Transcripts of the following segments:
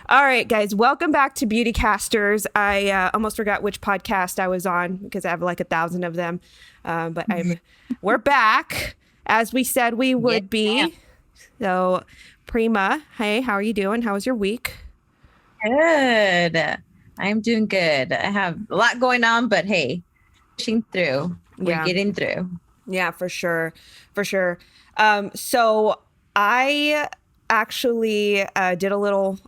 All right, guys, welcome back to Beauty Casters. I almost forgot which podcast I was on because I have like 1,000 of them. We're back as we said we Yes, would ma'am. be. So, Prima, hey, how are you doing? How was your week? Good. I'm doing good. I have a lot going on, but hey, pushing through. We're Yeah, getting through. yeah, for sure, for sure. So I actually I did a little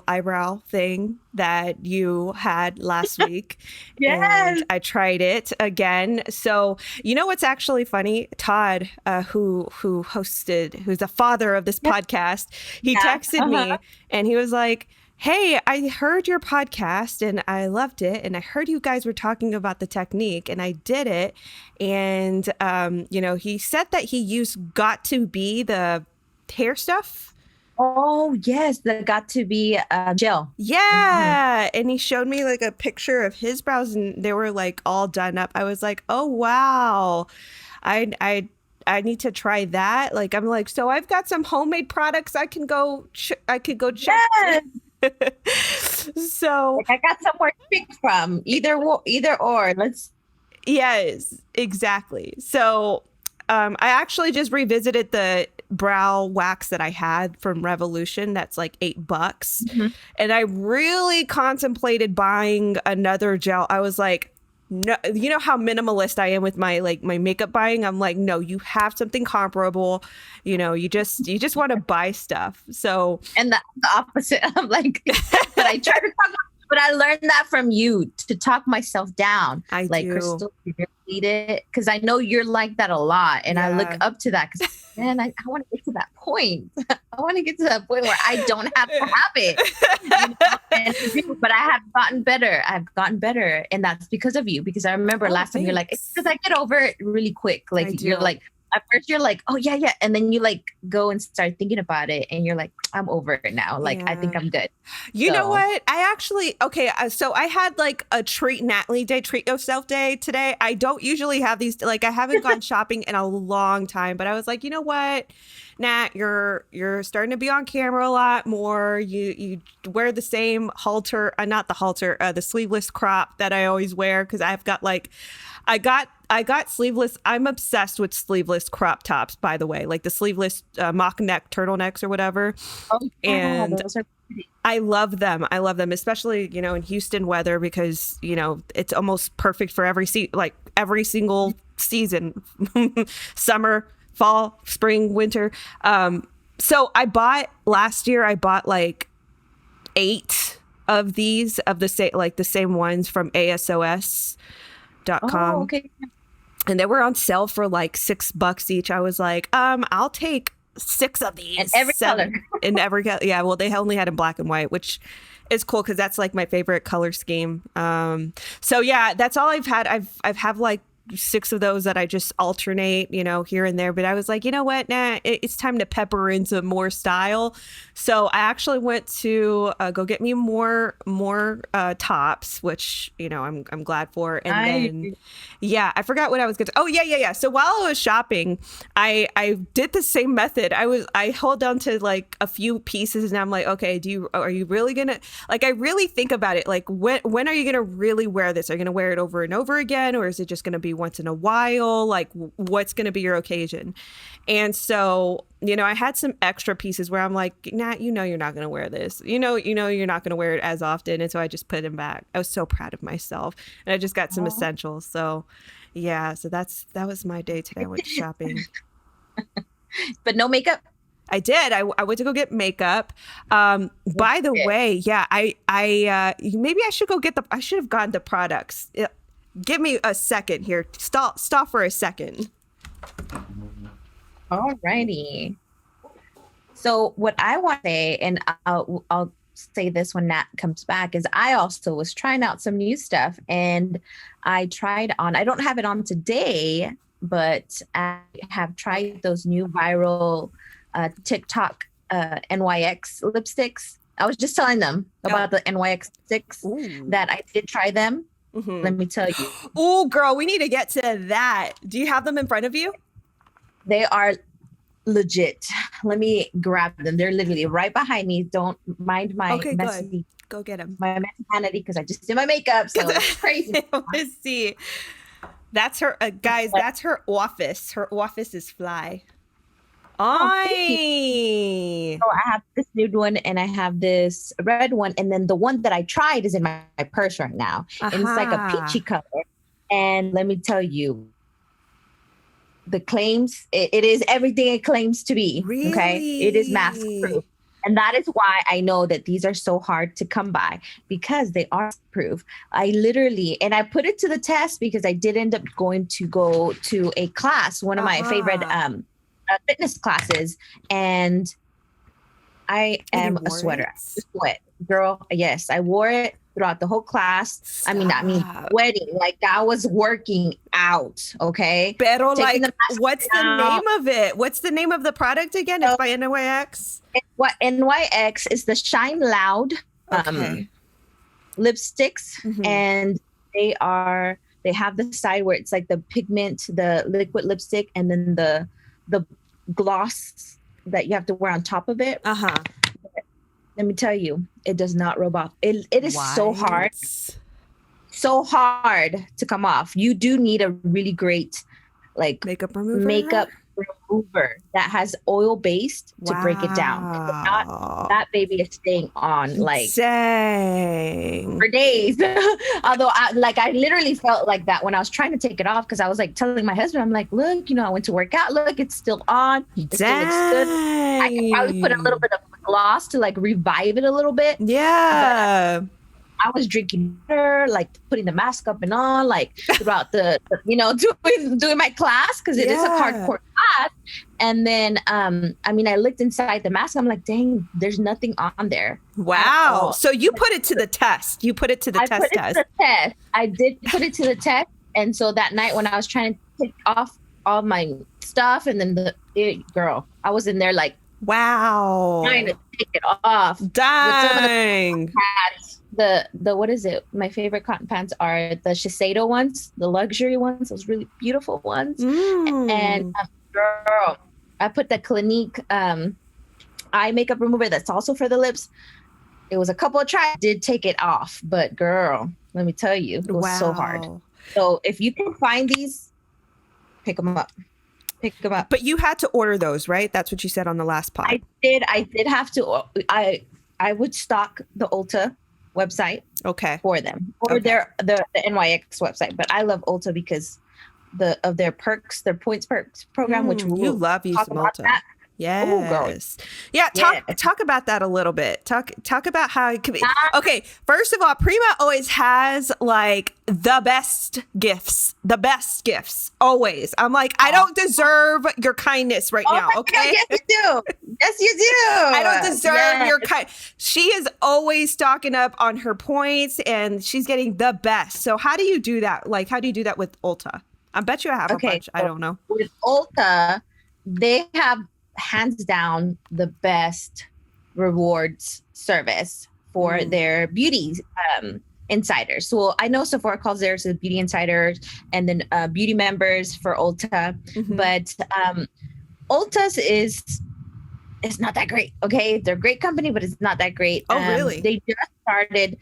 eyebrow thing that you had last week, and Yes. I tried it again. So you know what's actually funny? Todd, who's the father of this Yeah. podcast, he Yeah. texted Uh-huh. me and he was like, "Hey, I heard your podcast and I loved it. And I heard you guys were talking about the technique, and I did it. And, he said that he used Got to Be the hair stuff. Oh, yes. That got to be gel. Hmm. Yeah. And he showed me like a picture of his brows and they were like all done up. I was like, oh, wow. I, I, I need to try that. Like, I'm like, so I've got some homemade products I could go check. Yes. So, Like I got somewhere to pick from. Either or. Let's. yes, exactly. So, I actually just revisited the brow wax that I had from Revolution. That's like $8. Mhm. And I really contemplated buying another gel. I was like, no, you know how minimalist I am with my makeup buying. I'm like, no, you have something comparable. You just want to buy stuff. So And the opposite. I'm like, but I try to talk, but I learned that from you to talk myself down. I Like, do. Crystal, you really need it. Because I know you're like that a lot. And I look Yeah. up to that because, man, I want to get to that point. I want to get to that point where I don't have to have it. But I have gotten better. I've gotten better. And that's because of you. Because I remember Oh, last time you're like, it's thanks. because I get over it really quick. I Like, you're do. like, at first you're like, oh yeah, yeah. And then you like go and start thinking about it and you're like, I'm over it now. Like, I think Yeah. I'm good. You know So what? So I had like a treat Natalie day, treat yourself day today. I don't usually have these, like, I haven't gone shopping in a long time, but I was like, you know what, Nat, you're starting to be on camera a lot more. You wear the same halter, not the halter, the sleeveless crop that I always wear because I've got like, I got sleeveless. I'm obsessed with sleeveless crop tops, by the way, like the sleeveless mock neck turtlenecks or whatever. oh yeah, And those are pretty. I love them. I love them, especially, in Houston weather because, it's almost perfect for like every single season, summer, fall, spring, winter. So last year, I bought like 8 of these of the same ones from Oh, ASOS.com. okay. And they were on sale for like $6 each. I was like, I'll take 6 of And these, every color. 7 in every color. Yeah, well, they only had in black and white, which is cool because that's like my favorite color scheme. So yeah, that's all I've had. I've have like 6 of those that I just alternate, here and there. But I was like, you know what, nah, it's time to pepper in some more style. So I actually went to go get me more tops, which I'm glad for. And I then yeah, I forgot what I was going to. Oh yeah, yeah, yeah. So while I was shopping, I did the same method. I hold on to like a few pieces, and I'm like, okay, are you really gonna, like, I really think about it. Like, when are you gonna really wear this? Are you gonna wear it over and over again, or is it just gonna be once in a while? Like, what's gonna be your occasion? And so, I had some extra pieces where I'm like, Nat, you're not gonna wear this. You're not gonna wear it as often, and so I just put them back. I was so proud of myself, and I just got some oh. essentials. So, yeah. So that was my day today. I went shopping. But no makeup. I did. I went to go get makeup. By the Yeah. way, yeah, maybe I should I should have gotten the products. Give me a second here. Stop for a second. Alrighty. So what I want to say, and I'll say this when Nat comes back, is I also was trying out some new stuff, and I tried on. I don't have it on today, but I have tried those new viral TikTok NYX lipsticks. I was just telling them about the NYX lipsticks Ooh. that I did try them. Let me tell you, Ooh, girl, we need to get to that. Do you have them in front of you? they are legit. Let me grab them. They're literally right behind me. Don't mind my Okay, good. messy, Go get him. my messy vanity because I just did my makeup, so it's crazy. Let's see. That's her, guys. That's her office. Her office is fly. Oh, thank you. I. So I have this nude one and I have this red one, and then the one that I tried is in my purse right now, and it's like a peachy color. And let me tell you, the claims, it is everything it claims to be. Really? Okay, it is mask proof. And that is why I know that these are so hard to come by, because they are proof. I literally, and I put it to the test because I did end up going to go to a class, one of my favorite fitness classes, and I am a sweater. Sweat, girl. Yes, I wore it throughout the whole class. Stop. I mean, sweating like I was working out. Okay. Pero like, what's the name of it? What's the name of the product again? It's by NYX. What NYX is the Shine Loud lipsticks, and they have the side where it's like the pigment, the liquid lipstick, and then the gloss that you have to wear on top of it. Let me tell you, it does not rub off. It is so hard to come off. You do need a really great makeup remover that has oil based to break it down. That baby is staying on for days. Although I literally felt like that when I was trying to take it off, because I was like telling my husband, I'm like, look, I went to work out. Look, it's still on. It still looks good. I could probably put a little bit of gloss to revive it a little bit. Yeah. I was drinking water, putting the mask up and on, throughout the doing my class, because it is a hardcore class. And then, I looked inside the mask. I'm like, dang, there's nothing on there. Wow. So you put it to the test. You put it to the test. I did put it to the test. And so that night when I was trying to take off all my stuff, and then girl, I was in there wow, trying to take it off. Dang. The what is it? My favorite cotton pants are the Shiseido ones, the luxury ones, those really beautiful ones. And girl, I put the Clinique eye makeup remover that's also for the lips. It was a couple of tries. I did take it off, but girl, let me tell you, it was so hard. So if you can find these, pick them up. But you had to order those, right? That's what you said on the last pod. I did have to. I would stock the Ulta website for them, or the NYX website. But I love Ulta because of their perks, their points perks program, which you love using Ulta. Yes. Talk about that a little bit. Talk about how it could be. Okay, first of all, Prima always has the best gifts. Always. I'm like, I don't deserve your kindness right now. Okay. God, yes, you do. Yes, you do. I don't deserve your She is always stocking up on her points, and she's getting the best. So how do you do that? How do you do that with Ulta? I bet you I have a bunch. So I don't know. With Ulta, they have hands down the best rewards service for their beauty insiders. So I know Sephora calls theirs the beauty insiders, and then beauty members for Ulta. But Ulta's it's not that great. Okay, they're a great company, but it's not that great. Oh, really? They just started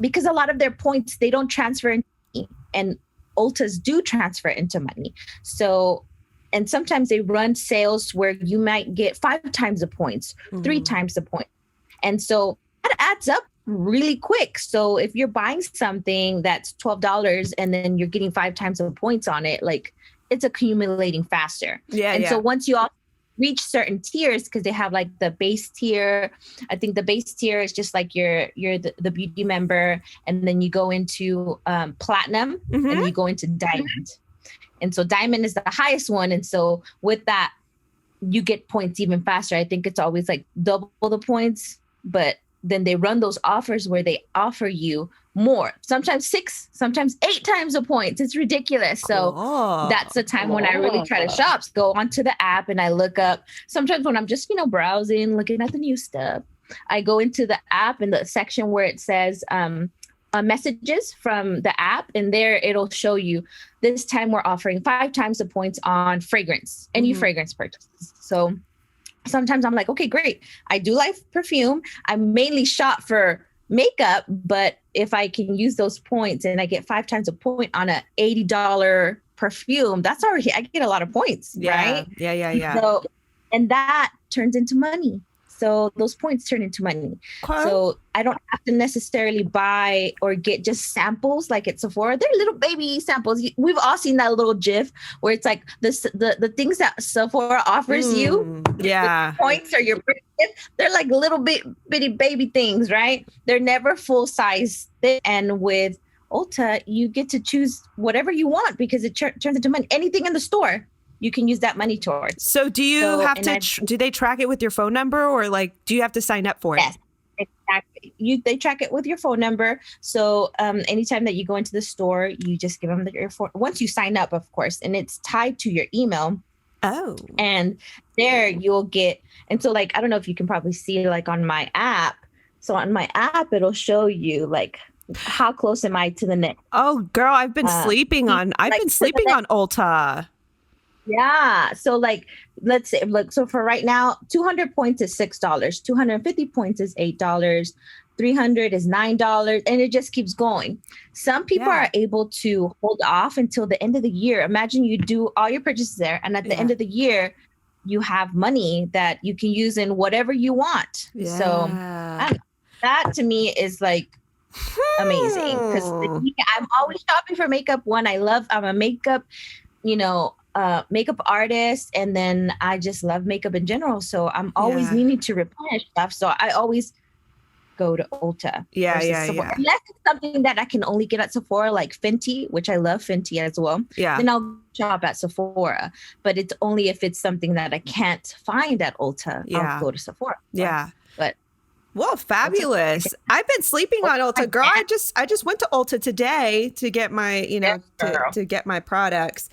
because a lot of their points they don't transfer into money, and Ulta's do transfer into money. So. And sometimes they run sales where you might get 5 times the points, 3 times the point. And so that adds up really quick. So if you're buying something that's $12 and then you're getting 5 times the points on it, it's accumulating faster. So once you all reach certain tiers, because they have the base tier, I think the base tier is just you're the beauty member, and then you go into platinum, and you go into diamond. And so diamond is the highest one. And so with that, you get points even faster. I think it's always double the points, but then they run those offers where they offer you more, sometimes 6, sometimes 8 times the points. It's ridiculous. So that's the time when I really try to shop. Go onto the app and I look up. Sometimes when I'm just, browsing, looking at the new stuff, I go into the app in the section where it says messages from the app, and there it'll show you this time we're offering 5 times the points on fragrance, any fragrance purchases. So sometimes I'm like, okay, great. I do like perfume. I mainly shop for makeup, but if I can use those points and I get 5 times a point on a $80 perfume, that's already, I get a lot of points, right? Yeah. So, and that turns into money. So those points turn into money. Okay. So I don't have to necessarily buy or get just samples like at Sephora. They're little baby samples. We've all seen that little GIF where it's like the things that Sephora offers you. Yeah. The points or your gift. They're like little bitty baby things, right? They're never full size. And with Ulta, you get to choose whatever you want because it turns into money. Anything in the store, you can use that money towards. So do you have to, do they track it with your phone number, or like, do you have to sign up for it? Yes, exactly. They track it with your phone number. So anytime that you go into the store, you just give them your phone. Once you sign up, of course, and it's tied to your email. Oh. And there you'll get, and so like, I don't know if you can probably see like on my app. So on my app, it'll show you like, how close am I to the next? Oh, girl, I've been sleeping on Ulta. Yeah. So like, let's say, look, so for right now, 200 points is $6, 250 points is $8, 300 is $9, and it just keeps going. Some people are able to hold off until the end of the year. Imagine you do all your purchases there, and at the end of the year, you have money that you can use in whatever you want. Yeah. So that to me is like amazing, because I'm always shopping for makeup. I'm a makeup, makeup artist, and then I just love makeup in general. So I'm always needing to replenish stuff. So I always go to Ulta. Yeah. Unless it's something that I can only get at Sephora, like Fenty, which I love Fenty as well. Yeah. Then I'll shop at Sephora. But it's only if it's something that I can't find at Ulta, I'll go to Sephora. Yeah. But well, fabulous. I've been sleeping on Ulta, girl. I just went to Ulta today to get my, to get my products.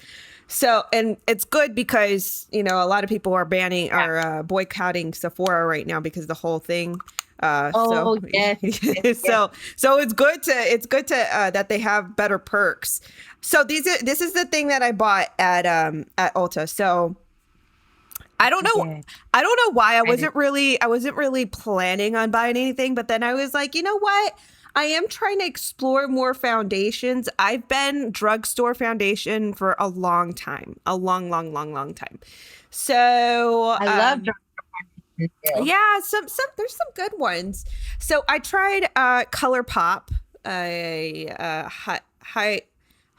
So, and it's good because, a lot of people are boycotting Sephora right now because of the whole thing. So it's good to that they have better perks. So this is the thing that I bought at Ulta. So I don't know why I wasn't really planning on buying anything, but then I was like, you know what? I am trying to explore more foundations. I've been drugstore foundation for a long time, a long time. So I love drugstore foundation. Yeah, there's some good ones. So I tried ColourPop,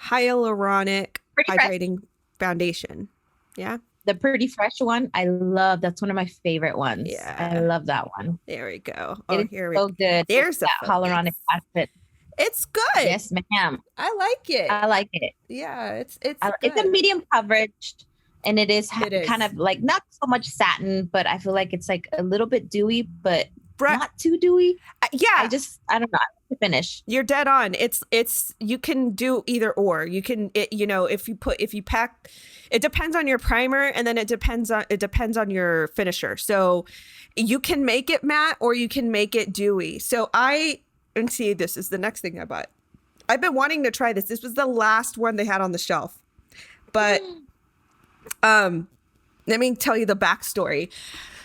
hyaluronic hydrating foundation. Yeah. The Pretty Fresh one, that's one of my favorite ones. Yeah. I love that one. There we go. Here we go. So good. There's that hyaluronic acid. It's good. Yes, ma'am. I like it. Yeah, it's a medium coverage, and it is kind of like not so much satin, but I feel like it's like a little bit dewy, but not too dewy. Yeah. I don't know. To finish. You're dead on. It's you can do either or. You can if you pack, it depends on your primer, and then it depends on your finisher. So you can make it matte or you can make it dewy. So this is the next thing I bought. I've been wanting to try this. This was the last one they had on the shelf. But let me tell you the backstory.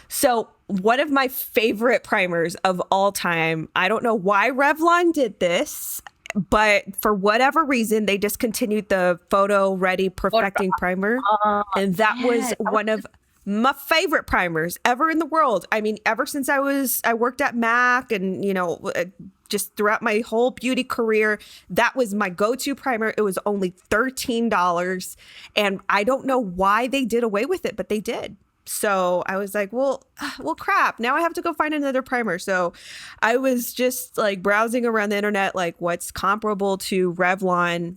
So one of my favorite primers of all time, I don't know why Revlon did this, but for whatever reason, they discontinued the Photo Ready Perfecting Primer. And that was one of my favorite primers ever in the world. I mean, ever since I worked at MAC and, just throughout my whole beauty career, that was my go-to primer. It was only $13. And I don't know why they did away with it, but they did. So I was like, well, crap. Now I have to go find another primer. So I was just like browsing around the internet, like what's comparable to Revlon,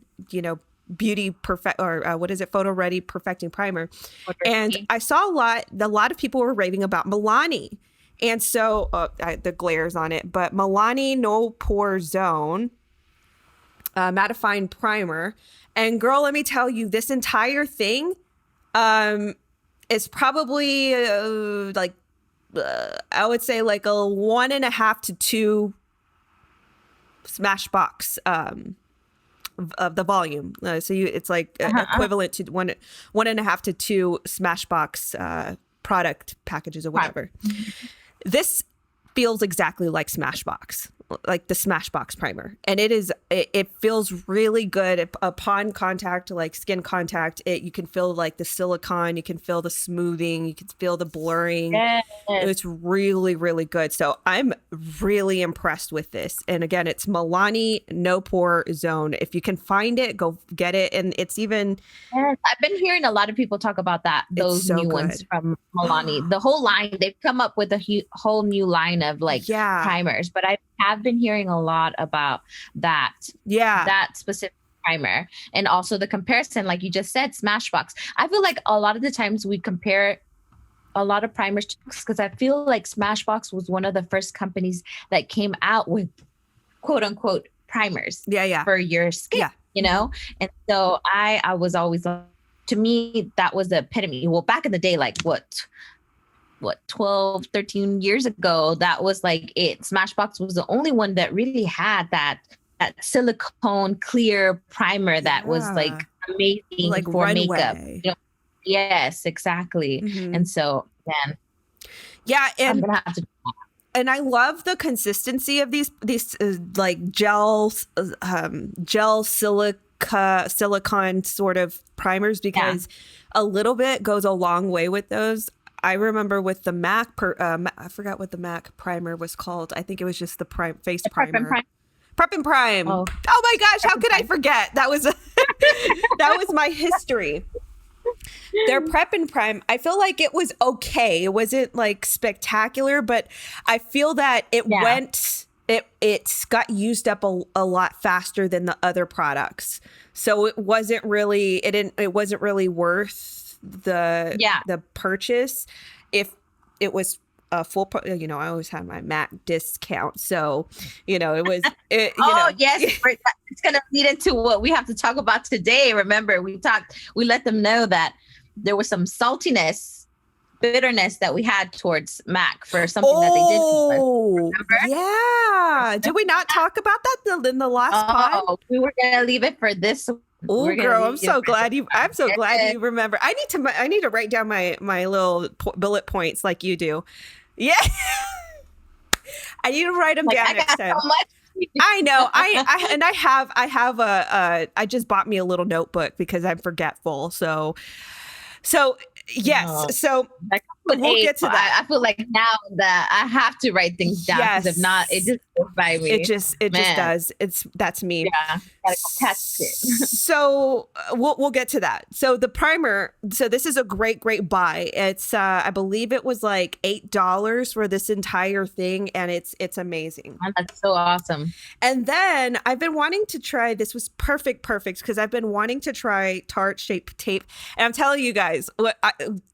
beauty perfect, or what is it? Photo Ready Perfecting Primer. And I saw a lot of people were raving about Milani. And so the glares on it, but Milani No Pore Zone mattifying primer. And girl, let me tell you, this entire thing, it's probably I would say like a 1.5 to 2 Smashbox of the volume. So it's like equivalent to one and a half to two Smashbox product packages or whatever. This feels exactly like Smashbox, like the Smashbox primer, and it feels really good upon contact, like skin contact. You can feel like the silicone, you can feel the smoothing, you can feel the blurring. Yes. It's really, really good. So I'm really impressed with this. And again, it's Milani No Pore Zone. If you can find it, go get it. And it's even Yes, I've been hearing a lot of people talk about those so new ones good. from Milani. The whole line, they've come up with a whole new line of like Yeah. primers, but I have been hearing a lot about that specific primer, and also the comparison, like you just said, Smashbox. I feel like a lot of the times we compare a lot of primers because I feel like Smashbox was one of the first companies that came out with quote unquote primers for your skin. You know, and so I was always, to me, that was the epitome. Well, back in the day, like what 12, 13 years ago, that was like it. Smashbox was the only one that really had that silicone clear primer that was like amazing, like for Runway makeup. You know? Yes, exactly. Mm-hmm. And so, man, and I'm gonna have to. And I love the consistency of these like gel silicone sort of primers, because a little bit goes a long way with those. I remember with the MAC, I forgot what the MAC primer was called. I think it was just the face primer. Prep and Prime. Oh my gosh, how could I forget? That was that was my history. Their Prep and Prime, I feel like it was okay. It wasn't like spectacular, but I feel that it got used up a lot faster than the other products. So it wasn't really worth the purchase if it was a full I always had my MAC discount, so it was yes, it's gonna lead into what we have to talk about today. Remember, we let them know that there was some bitterness that we had towards MAC for something that they did. Yeah, did we not talk about that in the last pod? We were gonna leave it for this. Oh, girl, I'm so glad you remember. I need to write down my little bullet points like you do. Yeah. I need to write them down next time. So I know. I just bought me a little notebook because I'm forgetful. So yes. So we'll get to that. I feel like now that I have to write things down, because if not, it just goes by me. It just does. That's me. Yeah, gotta go test it. So we'll get to that. So the primer. So this is a great buy. It's I believe it was like $8 for this entire thing, and it's amazing. That's so awesome. And then I've been wanting to try. This was perfect because I've been wanting to try Tarte Shape Tape, and I'm telling you guys,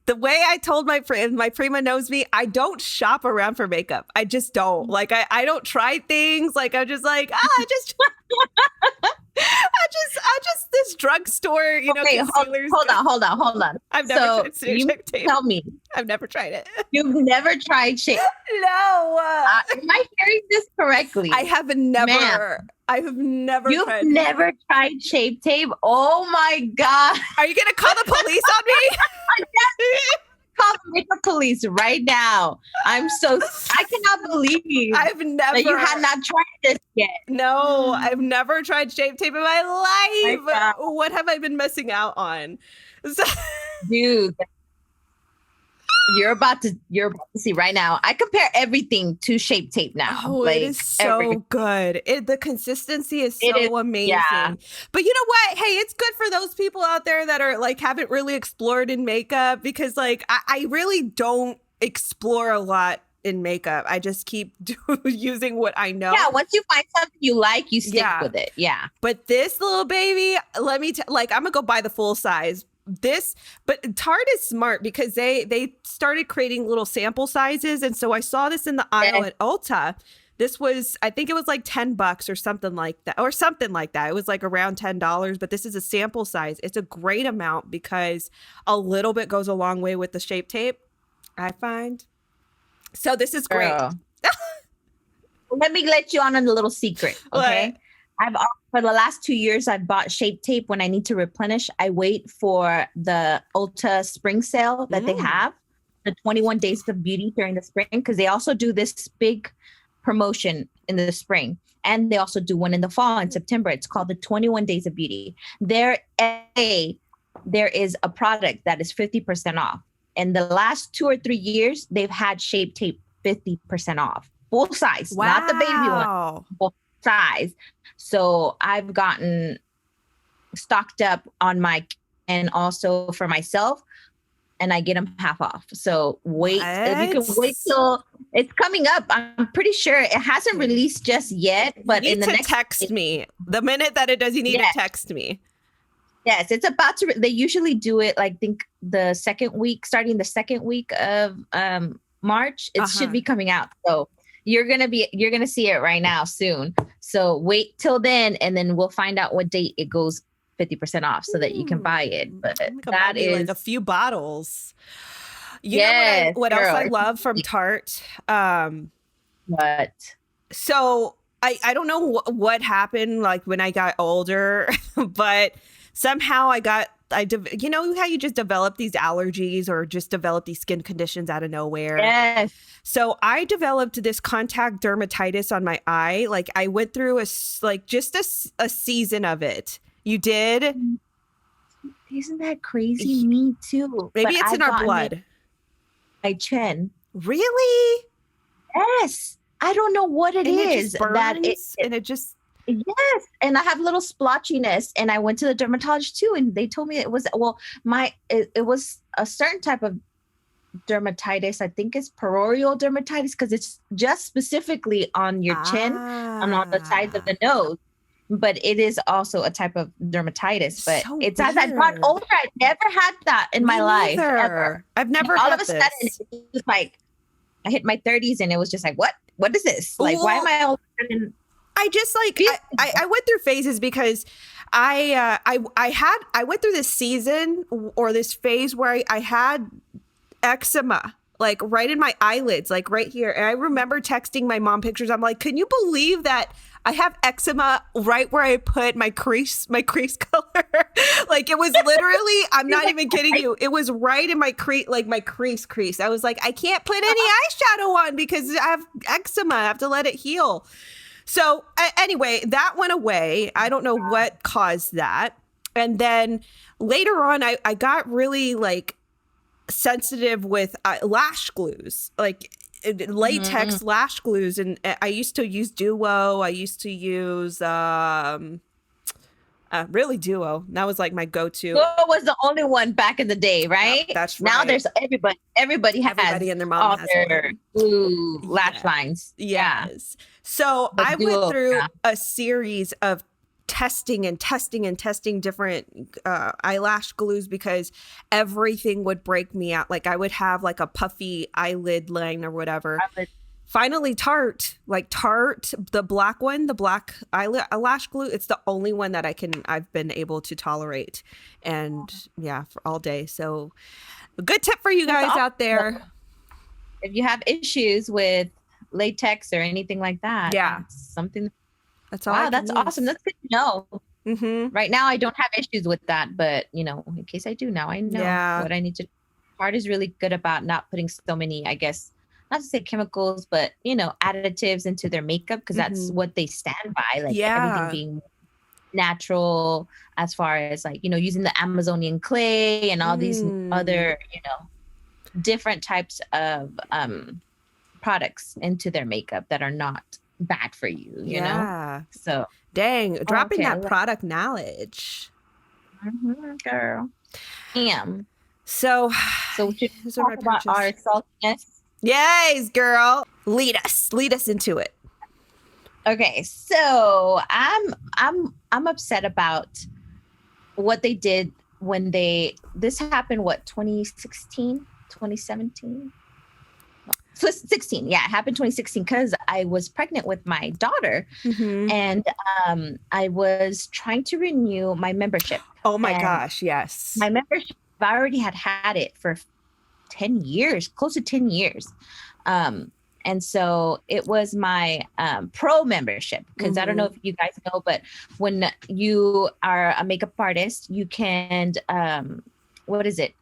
the way I told my prima knows me, I don't shop around for makeup. I just don't. Like I don't try things. Like I'm just like, I just this drugstore, okay, concealers. Hold on. I've never tried Shape Tape. Tell me. I've never tried it. You've never tried Shape? No. Am I hearing this correctly? I have never. Ma'am. I have never. You've never tried Shape Tape? Oh my God! Are you gonna call the police on me? Call the makeup police right now. I cannot believe I've never that you had not tried this yet. No, I've never tried Shape Tape in my life. What have I been missing out on? Dude, you're about to see right now. I compare everything to Shape Tape now. Oh, it is so good. The consistency is so amazing. Yeah. But you know what? Hey, it's good for those people out there that are like haven't really explored in makeup, because like I really don't explore a lot in makeup. I just keep using what I know. Yeah, once you find something you like, you stick with it. Yeah. But this little baby, let me I'm gonna go buy the full size. But Tarte is smart because they started creating little sample sizes, and so I saw this in the aisle at Ulta. This was, I think it was like $10 or something like that, It was like around $10, but this is a sample size. It's a great amount because a little bit goes a long way with the Shape Tape, I find. So this is great. Let me let you on a little secret, okay? What? For the last 2 years, I've bought Shape Tape when I need to replenish. I wait for the Ulta spring sale that they Mm. have, the 21 Days of Beauty during the spring, because they also do this big promotion in the spring. And they also do one in the fall in September. It's called the 21 Days of Beauty. There is a product that is 50% off. In the last 2 or 3 years, they've had Shape Tape 50% off. Full size, not the baby one, Wow. full size. So I've gotten stocked up on my, and also for myself, and I get them half off. So wait, if you can wait What? till it's coming up. I'm pretty sure it hasn't released just yet, You but in need the to next, text me. The minute that it does, you need to yes, text me. yes, it's about to. They usually do it like think the second week, starting the second week of March. It should Uh-huh. be coming out. So you're gonna see it right now soon. So wait till then, and then we'll find out what date it goes 50% off so that you can buy it. But You can buy that me like a is few bottles. You know yes, what else girl. I love from Tarte? But So I don't know what happened like when I got older, but somehow you know how you just develop these allergies or just develop these skin conditions out of nowhere. yes, So I developed this contact dermatitis on my eye. Like I went through a season of it. You did? isn't that crazy? Me too. Maybe But it's I in our gotten it blood. by chin. Really? Yes. I don't know what it And it is just that burns and it just yes. And I have little splotchiness. And I went to the dermatologist too, and they told me it was it was a certain type of dermatitis. I think it's perorial dermatitis because it's just specifically on your chin and on the sides of ah, the nose. But it is also a type of dermatitis. But so it's as I've gotten weird. older, I never had that in Me my life ever. neither. I've And never all of had a sudden, this. it was like I hit my 30s, and it was just like, what? What is this? Like, why am Well, I all of a sudden I just like feeling I went through phases because I went through this season or this phase where I had eczema like right in my eyelids, like right here. And I remember texting my mom pictures. I'm like, can you believe that I have eczema right where I put my crease color? Like it was literally, I'm not even kidding you. It was right in my crease. I was like, I can't put any eyeshadow on because I have eczema. I have to let it heal. So anyway, that went away. I don't know what caused that. And then later on, I got really like sensitive with lash glues, like Mhm. latex lash glues. And I used to use Duo. I used to use really Duo. That was like my go-to. Noah was the only one back in the day, Yep, right? that's Now right. there's everybody. Everybody Everybody has and their mom all has their one. blue lash Yeah. lines. Yeah, Yes. So but I went duo. through Yeah. a series of testing different eyelash glues because everything would break me out. Like I would have like a puffy eyelid line or whatever. I would- Finally, Tarte, the black one, the black eyelash glue. It's the only one that I've been able to tolerate, and yeah, for all day. So, a good tip for you That's guys out awesome. there. If you have issues with latex or anything like that, Yeah, that's something. that's all I Wow, can that's awesome. use. That's good to know. Mm-hmm. Right now, I don't have issues with that, but in case I do, now I know Yeah. what I need to. Art is really good about not putting so many, I guess, not to say chemicals, but additives into their makeup because that's Mm-hmm. what they stand by, like everything Yeah. being natural, as far as like using the Amazonian clay and all these Mm. other different types of products into their makeup that are not bad for you. Yeah. So Dang, dropping okay, that product knowledge. girl. Damn. So, So should we these are talk my about our purchase. saltiness? Yes, girl. Lead us into it. Okay, so I'm upset about what they did when this happened, what, 2016, 2017? So 16, yeah, it happened 2016 because I was pregnant with my daughter, Mm-hmm. and I was trying to renew my membership. Oh my And gosh, yes. my membership, I already had it for 10 years, close to 10 years. Um, And so it was my pro membership, because I don't know if you guys know, but when you are a makeup artist, you can, what is it?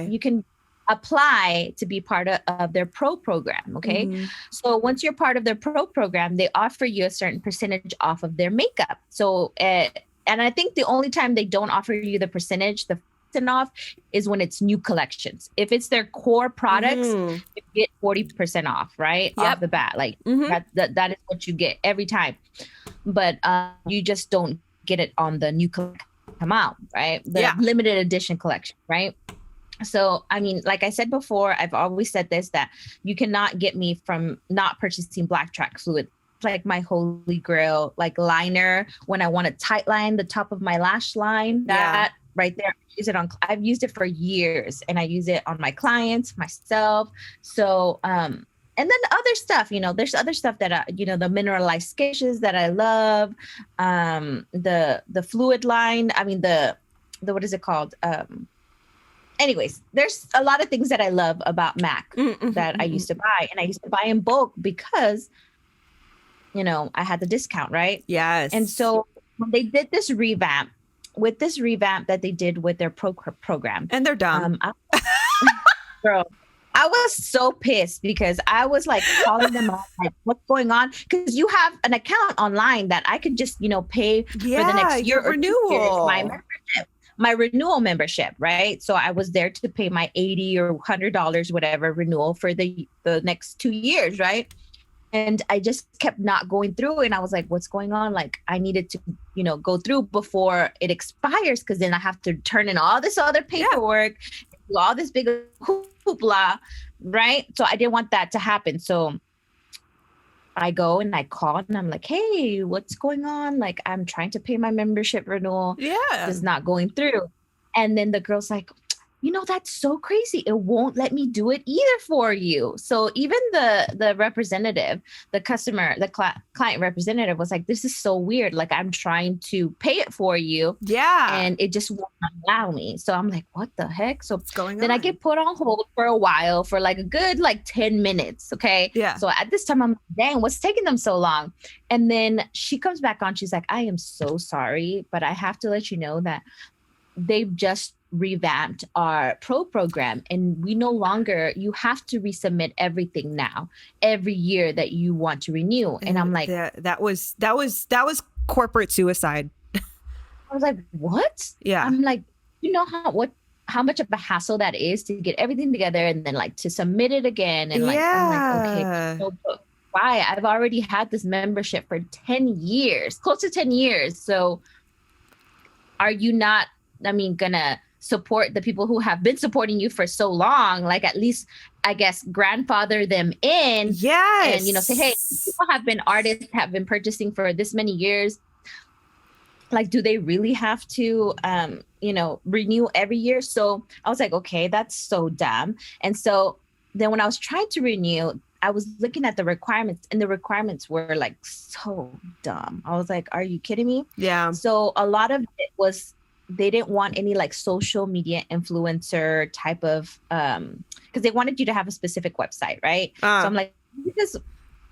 You can apply to be part of their pro program. Okay. So once you're part of their pro program, they offer you a certain percentage off of their makeup. So, and I think the only time they don't offer you the percentage, the off, is when it's new collections. If it's their core products, you get 40% off, right? Off the bat. Like that is what you get every time. But you just don't get it on the new collection come out, right? The limited edition collection, right? So, I mean, like I said before, I've always said this, that you cannot get me from not purchasing Black Track fluid. Like my holy grail, like liner, when I want to tight line the top of my lash line, that right there, I've used it for years, and I use it on my clients, myself. So, and then other stuff, there's other stuff that, the mineralized sketches that I love, the fluid line. I mean, the what is it called? Anyways, there's a lot of things that I love about MAC that I used to buy, and I used to buy in bulk because, I had the discount, right? Yes. And so when they did this revamp, that they did with their program, and they're dumb. Girl, I was so pissed because I was like calling them up, like, what's going on? Because you have an account online that I could just, pay for the next year or renewal. 2 years, my membership, my renewal membership, right? So I was there to pay my $80 or $100, whatever, renewal for the next 2 years, right? And I just kept not going through. And I was like, what's going on? Like, I needed to, go through before it expires, because then I have to turn in all this other paperwork, do all this big hoopla, right? So I didn't want that to happen. So I go and I call and I'm like, hey, what's going on? Like, I'm trying to pay my membership renewal. It's not going through. And then the girl's like, that's so crazy. It won't let me do it either for you. So even the representative, the client representative was like, this is so weird. Like, I'm trying to pay it for you. And it just won't allow me. So I'm like, what the heck? So what's going on? Then I get put on hold for a while, for like a good 10 minutes. Okay. So at this time I'm like, dang, what's taking them so long? And then she comes back on. She's like, I am so sorry, but I have to let you know that they've just revamped our pro program, and we no longer, you have to resubmit everything now every year that you want to renew. And I'm like, that was corporate suicide. I was like, what? I'm like, how much of a hassle that is to get everything together and then to submit it again. And I'm like, okay, so why? I've already had this membership for 10 years, close to 10 years. So are you not, gonna support the people who have been supporting you for so long? Like, at least, I guess, grandfather them in. And, say, hey, people have been artists, have been purchasing for this many years. Like, do they really have to, renew every year? So I was like, okay, that's so dumb. And so then when I was trying to renew, I was looking at the requirements, and the requirements were so dumb. I was like, are you kidding me? So a lot of it was, they didn't want any social media influencer type of, because they wanted you to have a specific website, right? So I'm like, because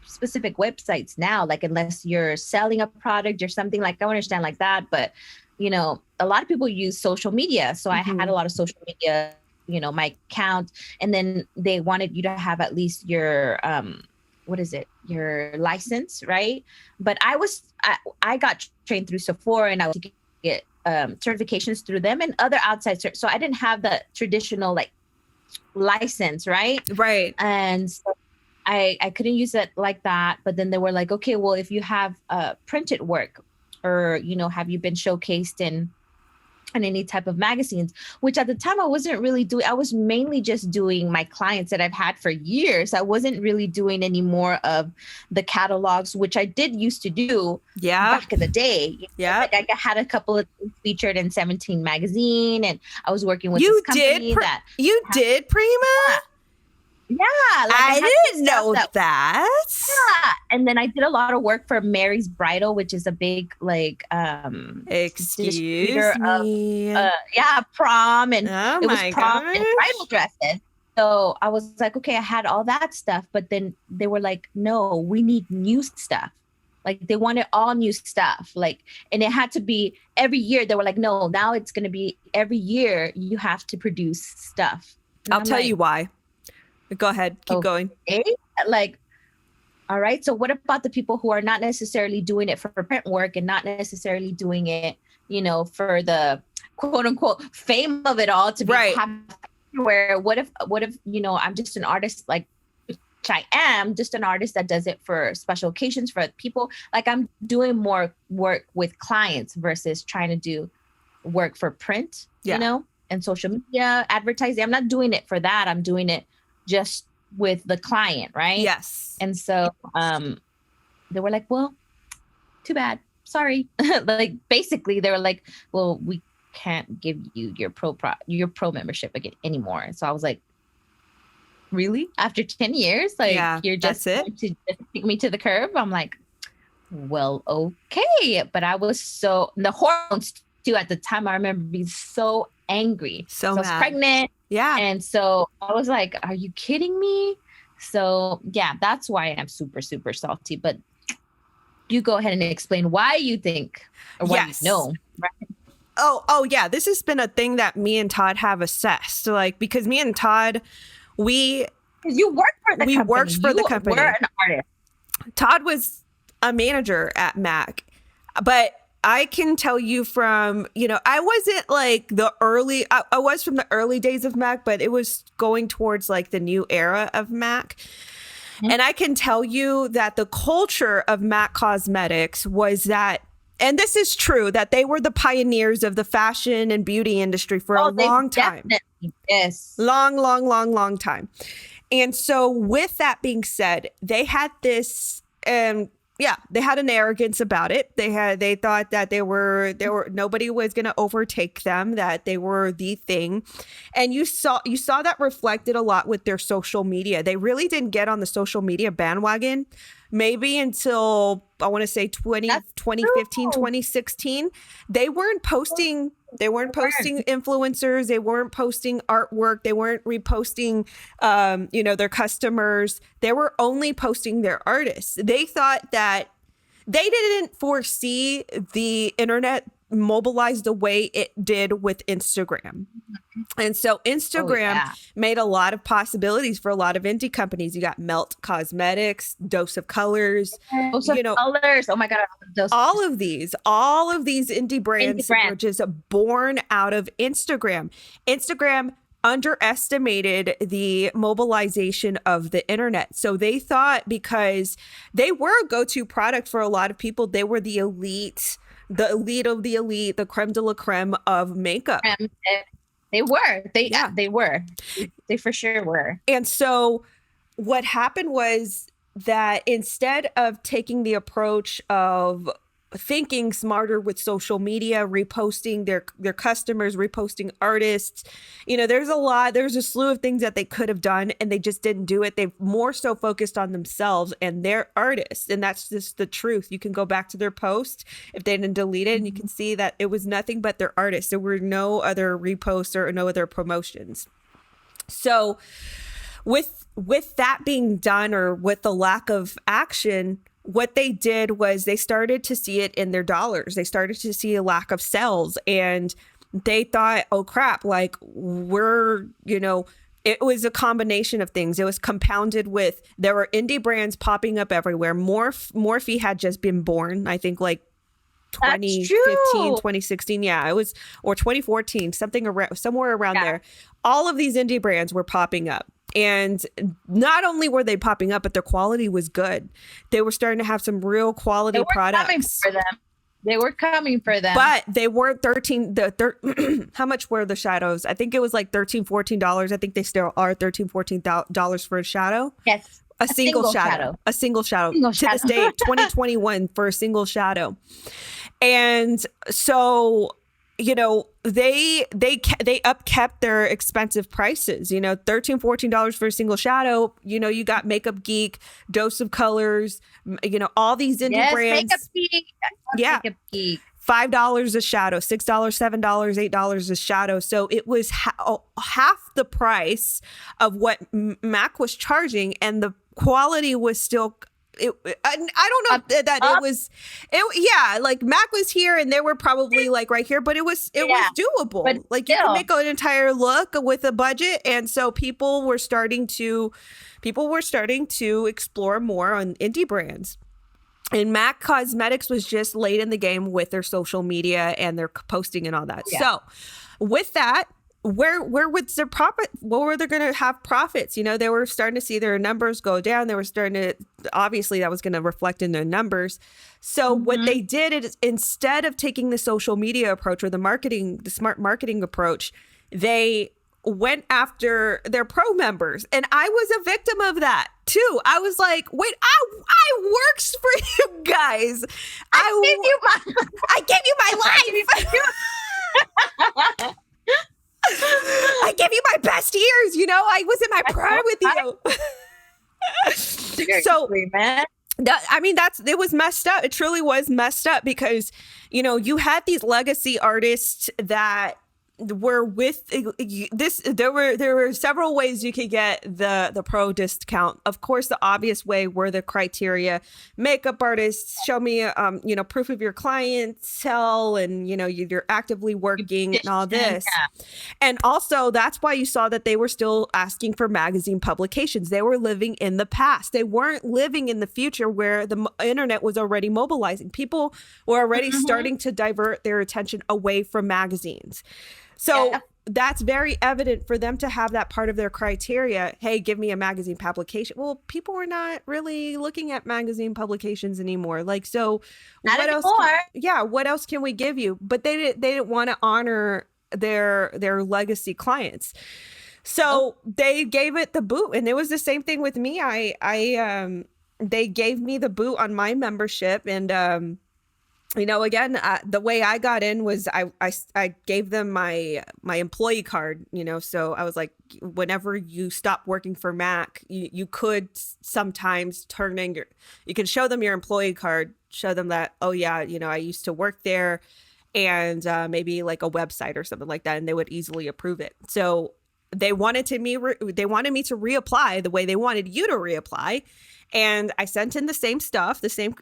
specific websites now, unless you're selling a product or something, I understand that, but a lot of people use social media. So I had a lot of social media, my account, and then they wanted you to have at least your your license, right? But I got trained through Sephora, and I was get certifications through them and other outside so I didn't have the traditional license, right? And so I couldn't use it like that. But then they were like, okay, well, if you have printed work, or have you been showcased in any type of magazines, which at the time I wasn't really doing. I was mainly just doing my clients that I've had for years. I wasn't really doing any more of the catalogs, which I did used to do back in the day. I had a couple of things featured in 17 magazine, and I was working with this company you did, Prima? I didn't know that. And then I did a lot of work for Mary's Bridal, which is a big excuse me. Prom, and it was prom and bridal dresses. so I was like, okay, I had all that stuff, but then they were like, no, we need new stuff. Like they wanted all new stuff. Like, and it had to be every year. They were like, no, now it's going to be every year you have to produce stuff. And I'll I'm tell like, you why. Go ahead. Keep going. okay. Like, all right. So what about the people who are not necessarily doing it for print work and not necessarily doing it, for the quote unquote fame of it all to be Right. where what if, I'm just an artist, like which I am just an artist that does it for special occasions for people. Like I'm doing more work with clients versus trying to do work for print, and social media advertising. I'm not doing it for that. I'm doing it just with the client. Right. Yes. And so, they were like, well, too bad. Sorry. Like basically they were like, well, we can't give you your pro membership again anymore. So I was like, really? After 10 years? Like you're just going to just take me to the curb? I'm like, well, okay. But I was the hormones too at the time. I remember being so angry. So I was pregnant. Yeah. And so I was like, are you kidding me? So yeah, that's why I'm super, super salty. But you go ahead and explain why you think or why you know. Right? Oh yeah. This has been a thing that me and Todd have assessed. Like, because me and Todd, you worked for the company. Worked for the company. We're an artist. Todd was a manager at Mac, but I can tell you from, I wasn't like I was from the early days of Mac, but it was going towards like the new era of Mac. Mm-hmm. And I can tell you that the culture of Mac Cosmetics was that, and this is true, that they were the pioneers of the fashion and beauty industry for a long time. Yes. Long time. And so with that being said, they had this, they had an arrogance about it. They thought that they were nobody was going to overtake them, that they were the thing. And you saw that reflected a lot with their social media. They really didn't get on the social media bandwagon maybe until I want to say 2015, 2016. They weren't posting influencers. They weren't posting artwork. They weren't reposting, their customers. They were only posting their artists. They thought that they didn't foresee the internet mobilized the way it did with Instagram. And so Instagram made a lot of possibilities for a lot of indie companies. You got Melt Cosmetics, Dose of Colors, Colors. Oh my God. All of these indie brands were just born out of Instagram. Instagram underestimated the mobilization of the internet. So they thought, because they were a go-to product for a lot of people, they were the elite of the elite, the creme de la creme of makeup. They were. They were. They for sure were. And so what happened was that instead of taking the approach of thinking smarter with social media, reposting their customers, reposting artists, there's a slew of things that they could have done and they just didn't do it. They've more so focused on themselves and their artists. And that's just the truth. You can go back to their post if they didn't delete it and you can see that it was nothing but their artists. There were no other reposts or no other promotions. So with that being done, or with the lack of action, what they did was they started to see it in their dollars. They started to see a lack of sales, and they thought, oh crap, like it was a combination of things. It was compounded with, there were indie brands popping up everywhere. Morphe had just been born, I think like 2015, 2016. Yeah, it was, or 2014, somewhere around there. All of these indie brands were popping up. And not only were they popping up, but their quality was good. They were starting to have some real quality products. They were coming for them. But they weren't how much were the shadows? I think it was like $13, $14. I think they still are $13, $14 for a shadow. Yes. A single shadow. A single shadow. To this day, 2021 for a single shadow. And so, they upkept their expensive prices, $13, $14 for a single shadow. You got Makeup Geek, Dose of Colors, all these indie brands. Makeup Geek. Yeah. Makeup Geek. $5 a shadow, $6, $7, $8 a shadow. So it was half the price of what Mac was charging, and the quality was still. I don't know that it was, yeah, like Mac was here and they were probably like right here, but it was doable. But like still, you can make an entire look with a budget, and so people were starting to explore more on indie brands. And MAC Cosmetics was just late in the game with their social media and their posting and all that. Yeah. So with that, where would their profit? Where were they going to have profits? You know, they were starting to see their numbers go down. They were starting to, obviously that was going to reflect in their numbers. So what they did is, instead of taking the social media approach or the smart marketing approach, they went after their pro members. And I was a victim of that too. I was like, wait, I works for you guys. I gave you my life. I gave you my best years. You know, I was in my prime with you. So, it was messed up. It truly was messed up because, you know, you had these legacy artists that were with this. There were several ways you could get the pro discount. Of course, the obvious way were the criteria: makeup artists, show me proof of your clientele, and you're actively working and all this. And also that's why you saw that they were still asking for magazine publications. They were living in the past. They weren't living in the future where the internet was already mobilizing. People were already starting to divert their attention away from magazines. So that's very evident for them to have that part of their criteria. Hey, give me a magazine publication. Well, people were not really looking at magazine publications anymore. Like, so not what anymore. else? What else can we give you? But they didn't want to honor their legacy clients. So they gave it the boot, and it was the same thing with me. They gave me the boot on my membership, and again, the way I got in was I gave them my employee card, so I was like, whenever you stop working for Mac, you could sometimes you can show them your employee card, show them that, oh yeah, I used to work there, and maybe like a website or something like that, and they would easily approve it. So they wanted me to reapply the way they wanted you to reapply, and I sent in the same stuff, the same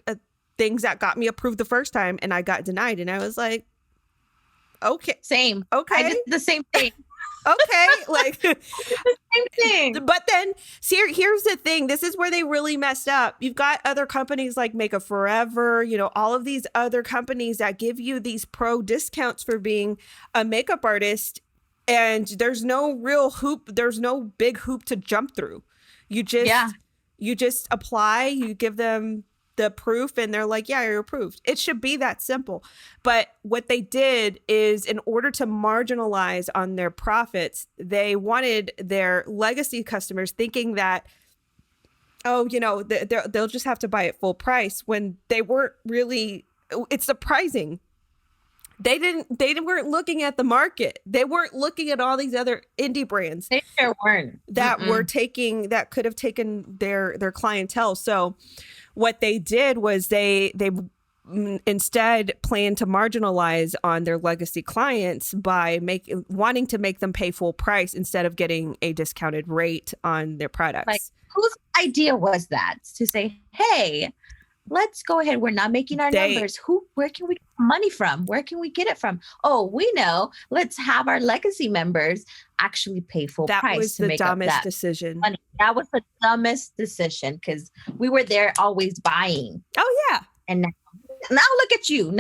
things that got me approved the first time, and I got denied. And I was like, okay. Same. Okay. I did the same thing. Okay. Like the same thing. But then here's the thing. This is where they really messed up. You've got other companies like Makeup Forever, all of these other companies that give you these pro discounts for being a makeup artist. And there's no real hoop. There's no big hoop to jump through. You just apply, you give them the proof, and they're like, yeah, you're approved. It should be that simple. But what they did is, in order to marginalize on their profits, they wanted their legacy customers thinking that, they'll just have to buy it full price, when they weren't really. It's surprising. They weren't looking at the market. They weren't looking at all these other indie brands. They sure weren't. That could have taken their clientele. So what they did was they instead planned to marginalize on their legacy clients by wanting to make them pay full price instead of getting a discounted rate on their products. Like, whose idea was that to say, hey, let's go ahead. We're not making our numbers. Where can we get money from? Where can we get it from? Oh, we know. Let's have our legacy members actually pay full price. That was the dumbest decision. Money. That was the dumbest decision, because we were there always buying. Oh yeah. And now look at you.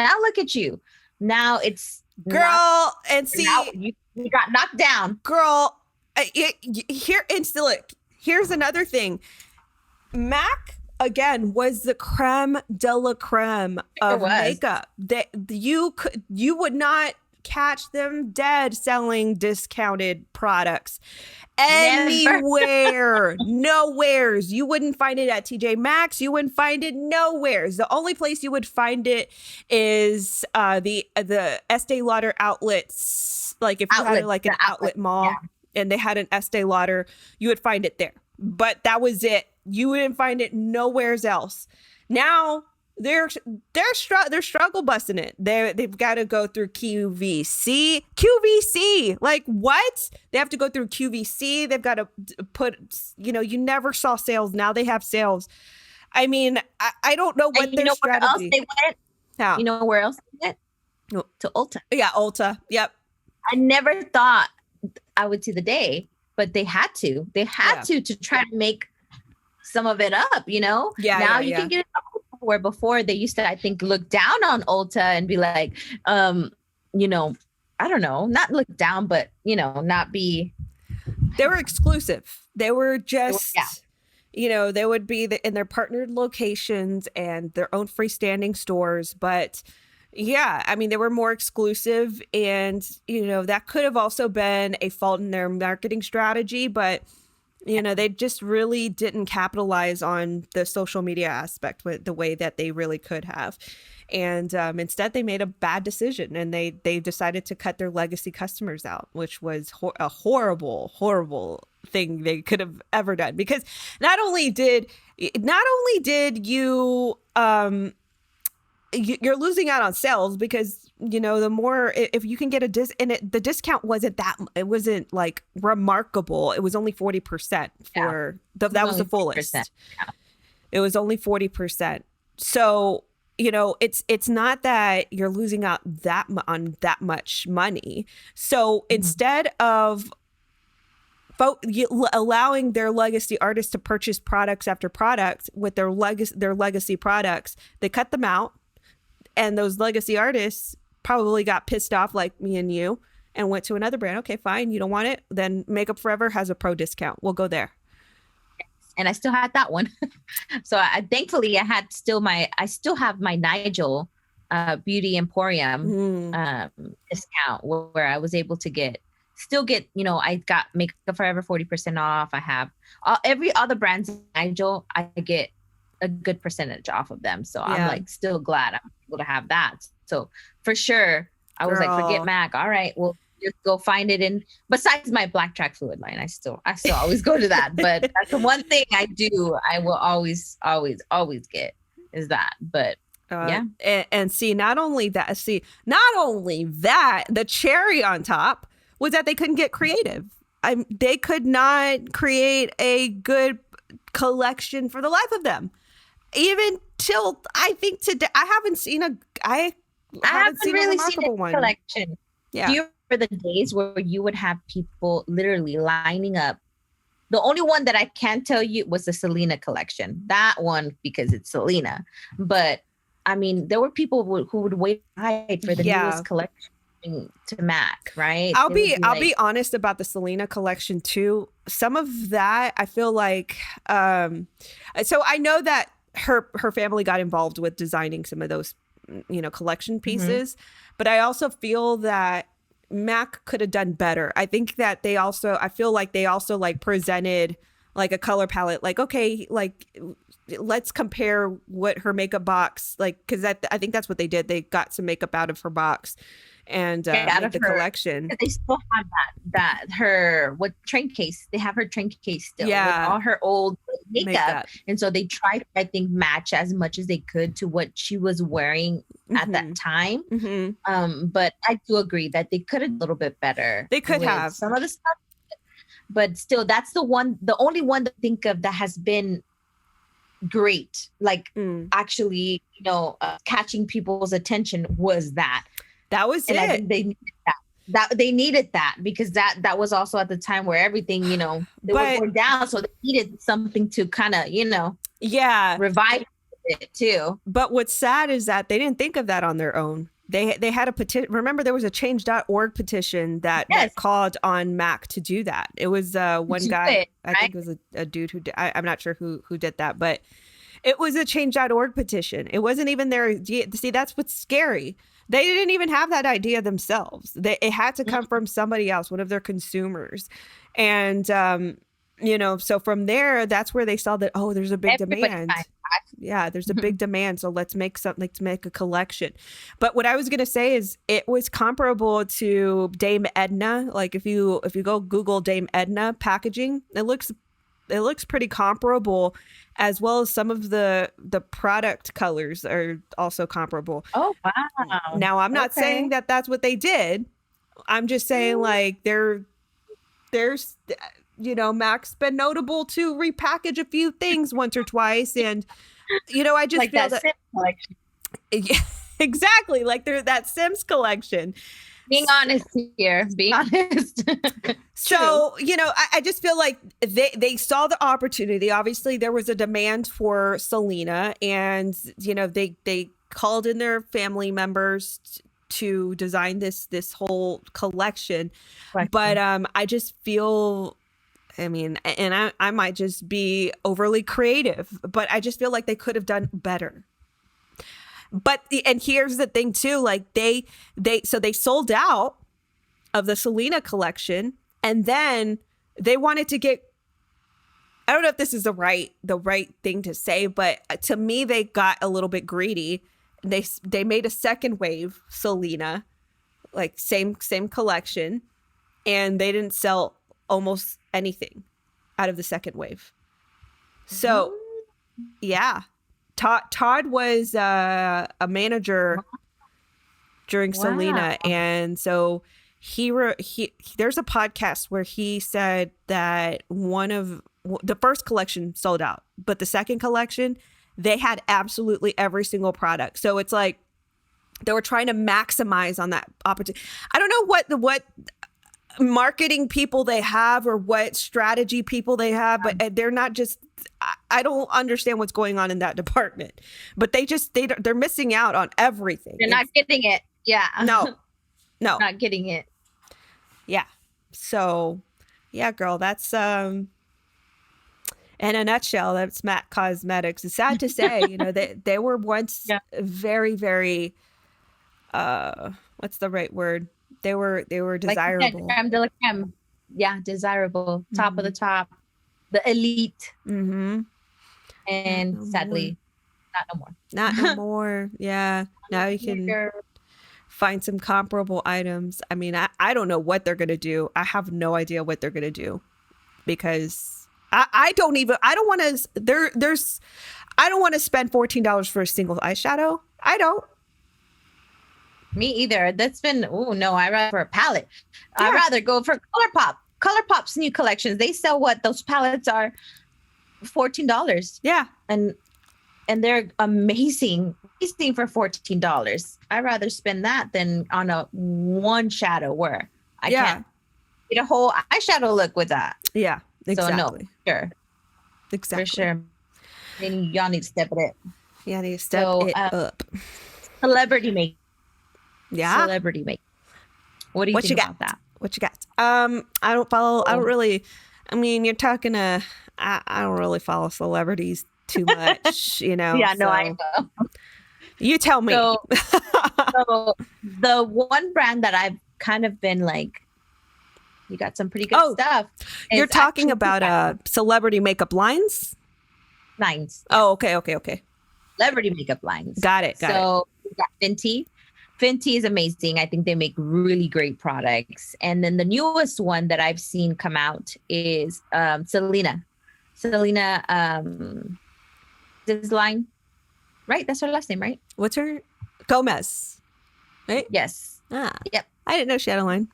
Now it's girl. And see, you got knocked down, girl. Here's another thing. Mac, again, was the creme de la creme of makeup. That you would not catch them dead selling discounted products anywhere. Nowheres. You wouldn't find it at TJ Maxx. You wouldn't find it nowheres. The only place you would find it is the Estee Lauder outlets. Like if you had like an outlet mall and they had an Estee Lauder, you would find it there. But that was it. You wouldn't find it nowhere else. Now they're struggle busting it. They've got to go through QVC. Like what? They have to go through QVC. They've got to put, you never saw sales. Now they have sales. I mean, I don't know what And you their know where else strategy. they went? How? You know where else they went? Oh, To Ulta. yeah, Ulta. Yep. I never thought I would see the day, but they had to. They had to try to make some of it up, Yeah. Now you can get it up, where before they used to, I think, look down on Ulta and be like, I don't know, not look down, but not be. They were exclusive. They were just, Yeah. they would be in their partnered locations and their own freestanding stores. But yeah, I mean, they were more exclusive. And, that could have also been a fault in their marketing strategy. But, they just really didn't capitalize on the social media aspect with the way that they really could have. And instead, they made a bad decision, and they decided to cut their legacy customers out, which was a horrible, horrible thing they could have ever done. Because not only did you you're losing out on sales, because the more, if you can get the discount wasn't like remarkable. It was only 40% for that was the fullest. Yeah. It was only 40%. So it's not that you're losing out on that much money. So instead of allowing their legacy artists to purchase products after product with their legacy products, they cut them out. And those legacy artists probably got pissed off like me and you and went to another brand. Okay, fine. You don't want it? Then Makeup Forever has a pro discount. We'll go there. And I still had that one. So thankfully I still have my Nigel Beauty Emporium discount where I was able to still get, I got Makeup Forever 40% off. I have every other brand's Nigel, I get a good percentage off of them. So I'm like still glad I'm able to have that. So for sure, I was like, forget MAC. All right, well, just go find it in. Besides my Black Track Fluid line, I still always go to that. But that's the one thing I do. I will always get is that. But and see, not only that, the cherry on top was that they couldn't get creative. They could not create a good collection for the life of them. Even till I think today, I haven't seen a remarkable one collection. Yeah. Do you remember the days where you would have people literally lining up? The only one that I can tell you was the Selena collection. That one, because it's Selena. But I mean, there were people who would wait for the newest collection to MAC, right? I'll be honest about the Selena collection too. Some of that I feel like so I know that her family got involved with designing some of those collection pieces, but I also feel that MAC could have done better. I think that I feel like they also like presented like a color palette, like, okay, like let's compare what her makeup box, like, because I think that's what they did. They got some makeup out of her box and out of the collection. They still have her train case. They have her train case still with all her old makeup. And so they tried to, I think, match as much as they could to what she was wearing at that time. But I do agree that they could have a little bit better. They could have some of the stuff, but still, that's the only one to think of that has been great. Like actually, catching people's attention was that. That was and it. I think they needed that. They needed that because that was also at the time where everything, they were going down. So they needed something to kind of, revive it too. But what's sad is that they didn't think of that on their own. They had a petition. Remember, there was a change.org petition that called on MAC to do that. It was one guy, I think it was a dude who I'm not sure who did that, but it was a change.org petition. It wasn't even their, see, that's what's scary. They didn't even have that idea themselves. It had to come from somebody else, one of their consumers. And, so from there, that's where they saw that, there's a big demand. Yeah, there's a big demand. So let's make a collection. But what I was going to say is it was comparable to Dame Edna. Like if you go Google Dame Edna packaging, it looks pretty comparable, as well as some of the product colors are also comparable. Oh, wow. Now, I'm not saying Okay. that that's what they did. I'm just saying like there's Mac's been notable to repackage a few things once or twice, and I just Like feel that that Sim collection. exactly like they're that Sims collection. Being honest here, being honest. True. So, I just feel like they saw the opportunity. Obviously, there was a demand for Selena, and they called in their family members to design this whole collection. But I just feel, I mean, and I might just be overly creative, but I just feel like they could have done better. But and here's the thing too, like they sold out of the Selena collection, and then they wanted to get, I don't know if this is the right thing to say, but to me they got a little bit greedy. They made a second wave Selena, like same collection, and they didn't sell almost anything out of the second wave. So yeah. Todd was a manager during Selena, and so he there's a podcast where he said that one of the first collection sold out, but the second collection they had absolutely every single product. So it's like they were trying to maximize on that opportunity. I don't know what marketing people they have or what strategy people they have, but they're not just, I don't understand what's going on in that department, but they're missing out on everything. They're not getting it. Yeah. No, Not getting it. Yeah. So yeah, girl, that's, in a nutshell, that's MAC Cosmetics. It's sad to say, they were once very, very, what's the right word? They were desirable. Like creme de la creme. Yeah, desirable. Top of the top. The elite. Mm-hmm. And sadly, not no more. Not no more. Yeah. Now you can find some comparable items. I mean, I don't know what they're going to do. I have no idea what they're going to do, because I don't want to spend $14 for a single eyeshadow. I don't. Me either. That's been, I'd rather for a palette. Yeah. I'd rather go for ColourPop. ColourPop's new collections. They sell those palettes are $14. Yeah. And they're amazing for $14. I'd rather spend that than on one shadow where I can't get a whole eyeshadow look with that. Yeah, exactly. So no, sure. Exactly. For sure. Then y'all need to step it up. Yeah, need to step it up. Celebrity make. Yeah. Celebrity make. What do you think about that? What you got? I don't follow. I don't really. I mean, you're talking to. I don't really follow celebrities too much. Yeah, no, I know. You tell me. So the one brand that I've kind of been like, you got some pretty good stuff. You're talking about celebrity makeup lines. Lines. Oh, okay. Celebrity makeup lines. Got it. So we got Fenty. Fenty is amazing. I think they make really great products. And then the newest one that I've seen come out is Selena. This line, right? That's her last name, right? What's her? Gomez, right? Yes. Yep. I didn't know she had a line.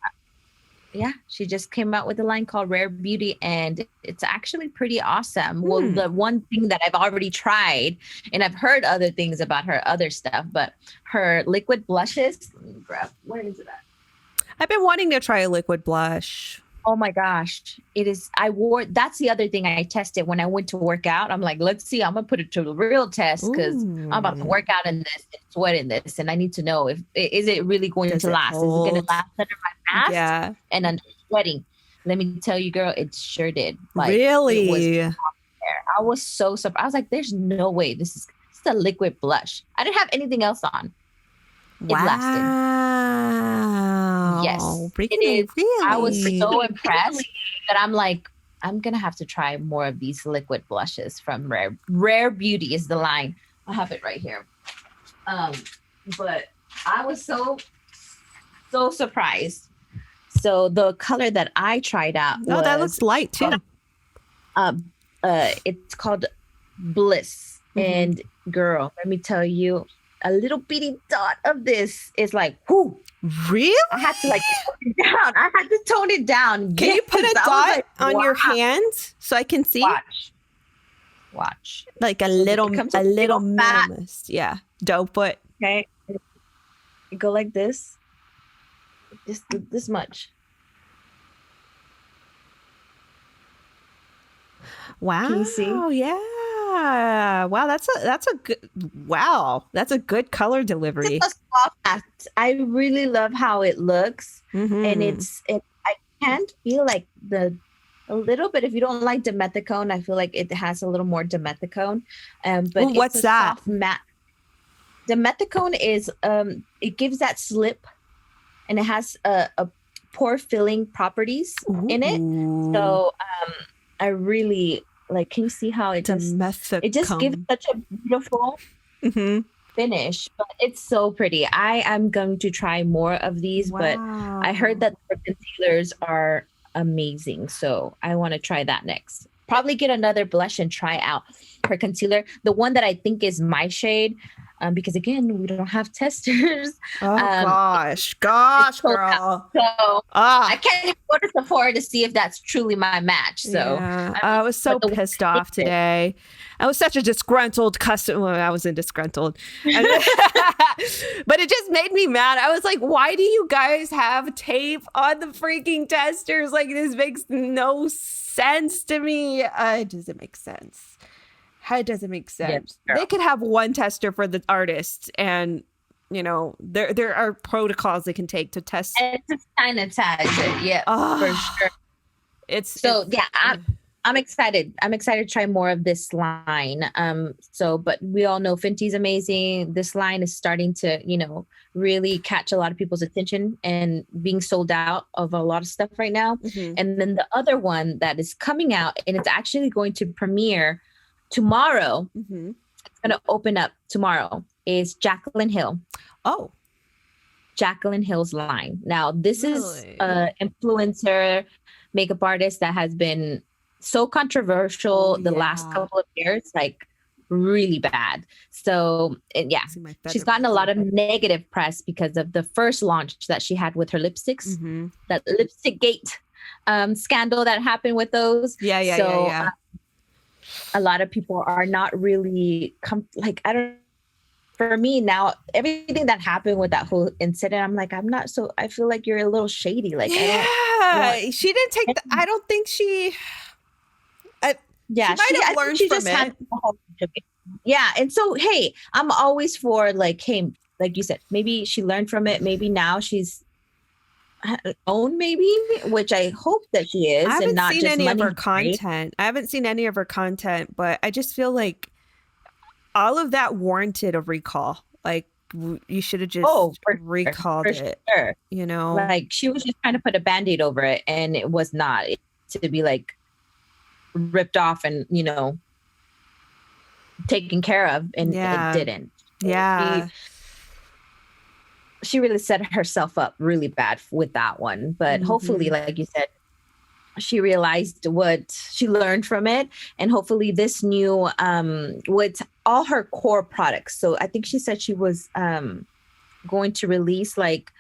Yeah, she just came out with a line called Rare Beauty, and it's actually pretty awesome. Well, the one thing that I've already tried, and I've heard other things about her other stuff, but her liquid blushes. Let me grab, where is it at? I've been wanting to try a liquid blush. Oh my gosh. That's the other thing I tested when I went to work out. I'm like, let's see, I'm going to put it to the real test because I'm about to work out in this and sweat in this. And I need to know is it really going to last? Is it going to last under my mask? Yeah. And under sweating? Let me tell you, girl, it sure did. Like, really? I was so surprised. I was like, there's no way this is a liquid blush. I didn't have anything else on. It lasted. Yes, it is. Really? I was so impressed that I'm like, I'm going to have to try more of these liquid blushes from Rare Beauty is the line. I have it right here. But I was so surprised. So the color that I tried out was, that looks light too. It's called Bliss. And girl, let me tell you, a little bitty dot of this is like, whoo. Really? I had to like tone it down. I had to tone it down. Can you put a dot like, on your hand so I can see? Watch. Like a So little fat. minimalist. Yeah. Don't put. Okay. You go like this. Just this much. Wow. Can you see? Yeah. Wow, that's a good That's a good color delivery. It's a soft matte. I really love how it looks. And I can feel like a little bit, if you don't like dimethicone, I feel like it has a little more dimethicone. But Ooh, what's it's a that? soft matte. Dimethicone is it gives that slip, and it has a pore filling proproperties in it. So I really like. Can you see how it just gives such a beautiful finish? But it's so pretty. I am going to try more of these, but I heard that the concealers are amazing, so I want to try that next. Probably get another blush and try out her concealer, the one that I think is my shade, because again, we don't have testers. Oh gosh, girl. So I can't even go to Sephora to see if that's truly my match. So yeah. I was so pissed off today. I was such a disgruntled customer. Well, I wasn't disgruntled, but it just made me mad. I was like, why do you guys have tape on the freaking testers? Like, this makes no sense to me. It doesn't make sense. It doesn't make sense. Yes, they could have one tester for the artist, and there are protocols they can take to test. And it's kind of tags it, yeah, for sure. I'm excited. I'm excited to try more of this line. But we all know Fenty's amazing. This line is starting to, really catch a lot of people's attention and being sold out of a lot of stuff right now. And then the other one that is coming out, and it's actually going to premiere tomorrow. It's going to open up tomorrow, is Jaclyn Hill. Oh, Jaclyn Hill's line. Now, this is an influencer makeup artist that has been so controversial the last couple of years, like really bad. So yeah, she's gotten a lot of negative press because of the first launch that she had with her lipsticks, that lipstick gate scandal that happened with those. A lot of people are not really for me now, everything that happened with that whole incident, I'm like, I feel like you're a little shady. Like, she didn't take I don't think she she might have learned from it. Yeah. And so, hey, I'm always for like you said, maybe she learned from it. Maybe now she's own, which I hope that she is. I haven't seen any of her content. I haven't seen any of her content, but I just feel like all of that warranted a recall. Like, you should have just recalled it. Sure. Like, she was just trying to put a Band-Aid over it, and it was not to be like ripped off and taken care of, and it didn't. She really set herself up really bad with that one, but hopefully, like you said, she realized what she learned from it, and hopefully this new with all her core products. So I think she said she was going to release like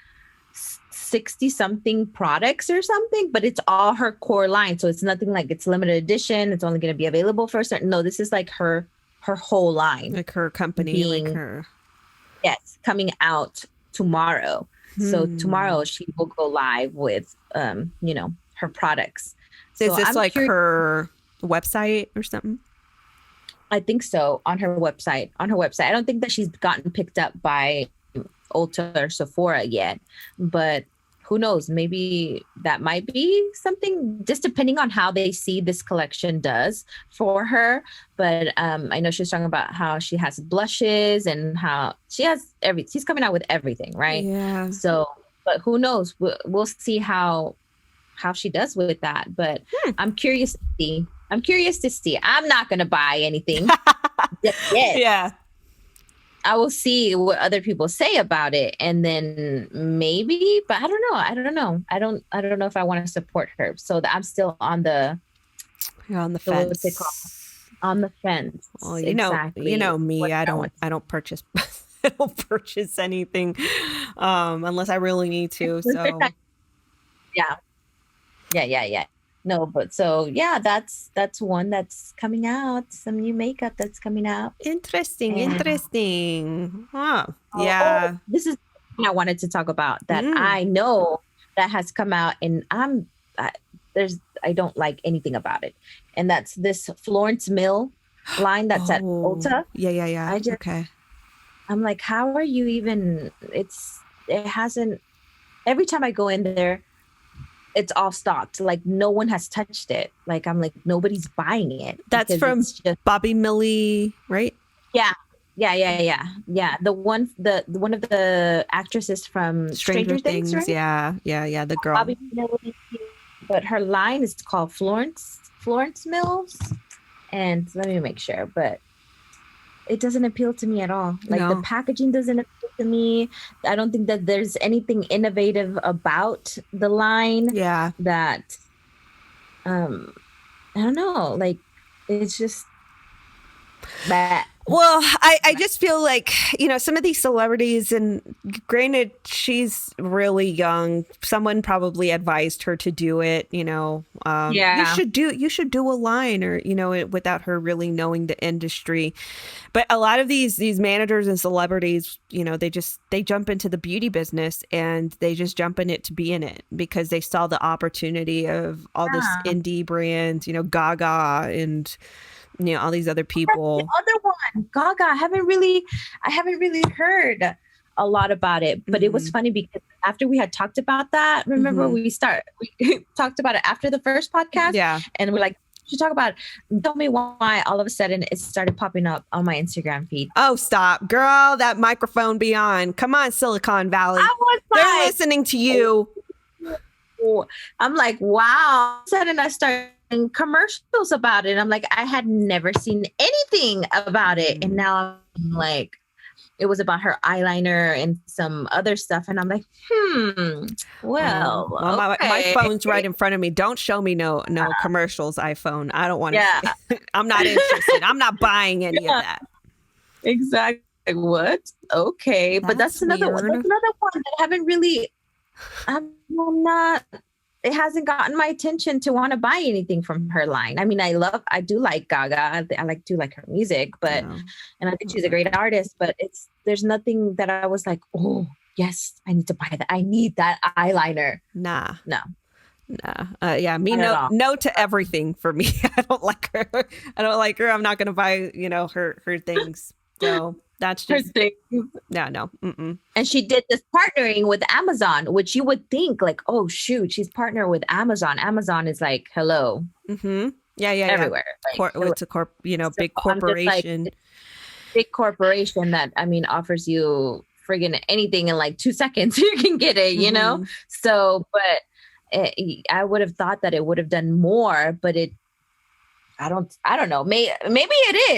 60 something products or something, but it's all her core line. So it's nothing like it's limited edition. It's only going to be available for a certain. No, this is like her whole line, like her company, coming out tomorrow. So tomorrow she will go live with her products. Is this like her website or something? I think so, on her website. I don't think that she's gotten picked up by Ulta or Sephora yet, but who knows? Maybe that might be something, just depending on how they see this collection does for her. But I know she was talking about how she has blushes and how she has she's coming out with everything, right? Yeah. So, but who knows? We'll see how she does with that. But I'm curious to see. I'm not going to buy anything just yet. Yeah. I will see what other people say about it, and then maybe, but I don't know. I don't know if I want to support her. So I'm still on the You're on the So what's it called? fence. On the fence. Well, you Exactly. know me. What I that don't one. I don't purchase I don't purchase anything unless I really need to. So Yeah. Yeah. No, but so yeah, that's one that's coming out. Some new makeup that's coming out. interesting, And interesting. Huh. oh, Yeah. this is what I wanted to talk about that Mm. I know that has come out, and I, I don't like anything about it, and that's this Florence Mill line that's at Oh, Ulta. yeah. I just Okay. I'm like, how are you even? It hasn't. Every time I go in there, it's all stocked. Like no one has touched it. Like I'm like nobody's buying it That's because from it's just Bobby Millie, right? yeah. Yeah. The one of the actresses from Stranger Stranger Things, Things. right? Yeah. The girl. Bobby Millie, but her line is called Florence Mills. And let me make sure, but it doesn't appeal to me at all. Like the No. packaging doesn't appeal to me. I don't think that there's anything innovative about the line Yeah. that um I don't know, like it's just that. Well, I just feel like, some of these celebrities, and granted, she's really young. Someone probably advised her to do it, Yeah. you should do a line or, without her really knowing the industry. But a lot of these managers and celebrities, they jump into the beauty business and they just jump in it to be in it because they saw the opportunity of all this Yeah. indie brands, Gaga and, all these other The people. other one, Gaga. I haven't really heard a lot about it, but it was Mm-hmm. funny because after we had talked about that, remember Mm-hmm. we talked about it after the first podcast, Yeah. and we're like, we should talk about it. Tell me why all of a sudden it started popping up on my Instagram feed. Oh, stop. Girl, that microphone be on. Come on, Silicon Valley. I was They're like, listening to you. oh, I'm like, wow. All of a sudden I started commercials about it. I'm like, I had never seen anything about it. And now I'm like, it was about her eyeliner and some other stuff. And I'm like, Oh, well, well, my okay. phone's right in front of me. Don't show me no commercials, iPhone. I don't want to Yeah, see. I'm not interested. I'm not buying any of yeah, that. exactly. Like, what? Okay. But That's that's another one. That's weird. another one that I haven't really, I'm not, it hasn't gotten my attention to want to buy anything from her line. I mean, I do like Gaga. Do like her music, but, No. and I think she's a great artist, but there's nothing that I was like, oh, yes, I need to buy that. I need that eyeliner. Nah. No, Nah. Yeah, me not at no all. no to everything for me. I don't like her. I don't like her. I'm not gonna buy, her things. So that's Her just thing. no. Mm-mm. And she did this partnering with Amazon, which you would think like, oh, shoot, she's partnered with Amazon. Amazon is like, hello, Mm-hmm. Yeah. everywhere. Like, It's a so big I'm just like, corporation. big corporation that I mean offers you friggin' anything in like 2 seconds you can get it, Mm-hmm. So but I would have thought that it would have done more, but I don't know, maybe it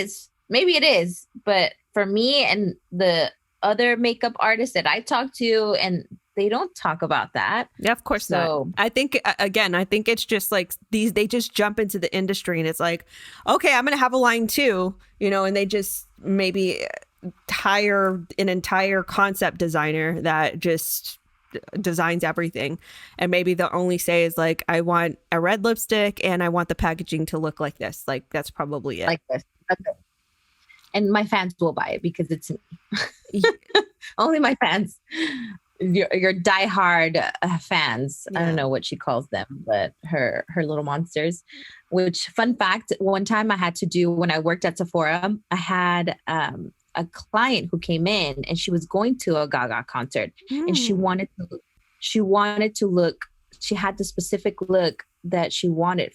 is, but for me and the other makeup artists that I talk to, and they don't talk about that. Yeah, of course So not. I think again, I think it's just like they just jump into the industry and it's like, okay, I'm gonna have a line too, and they just maybe hire an entire concept designer that just designs everything, and maybe they'll only say is like, I want a red lipstick and I want the packaging to look like this. Like that's probably it. like this. That's it. And my fans will buy it because it's me. Only my fans. Your diehard fans. I Yeah. don't know what she calls them, but her little monsters. Which, fun fact, one time I had to do when I worked at Sephora, I had a client who came in and she was going to a Gaga concert, and she wanted to look. She had the specific look that she wanted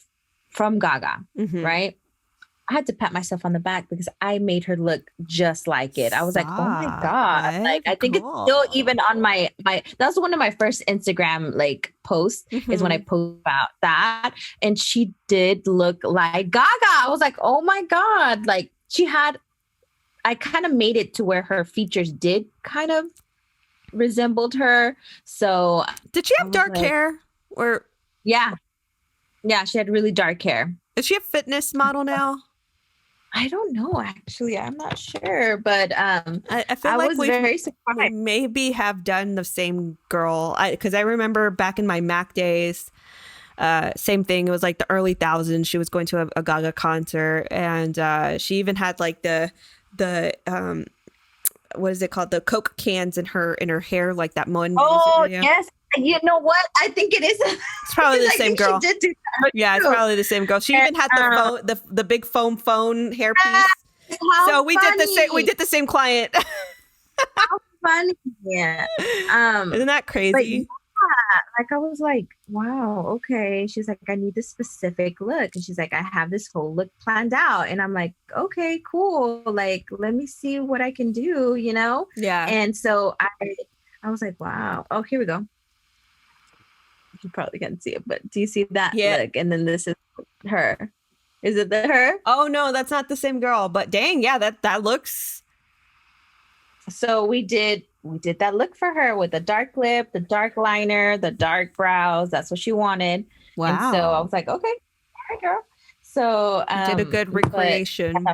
from Gaga, Mhm. right? I had to pat myself on the back because I made her look just like it. I was like, oh my Stop. God. Like, I think it's still even on my, that was one of my first Instagram like posts is when I Mhm. post about that. And she did look like Gaga. I was like, oh my God. Like I kind of made it to where her features did kind of resembled her. So Did she I have was dark like, hair or yeah. Yeah. She had really dark hair. Is she a fitness model now? I don't know, actually. I'm not sure, but I feel I like was very we surprised. maybe have done the same girl. Because I remember back in my Mac days, same thing. It was like the early thousands. She was going to a Gaga concert, and she even had like the what is it called? The Coke cans in her hair, like that one music Oh, video. yes. You know what? I think it is It's probably the because I same think she girl. did do that Yeah, it's too. probably the same girl. She And even had the phone, the big foam phone hairpiece. how So we did the same. We funny. did the same client. How funny. Yeah. Isn't that But crazy? like I was like, wow, okay. She's like, I need this specific look. And she's like, I have this whole look planned out. And I'm like, okay, cool. Like, let me see what I can do, you know? Yeah. And so I was like, wow. Oh, here we go. You probably can't see it, but do you see that Yeah. look? And then this is her. Is it her? Oh no, that's not the same girl. But dang, yeah, that looks. So we did that look for her with the dark lip, the dark liner, the dark brows. That's what she wanted. And so I Wow. was like, okay, all right, girl. So Did a good but recreation.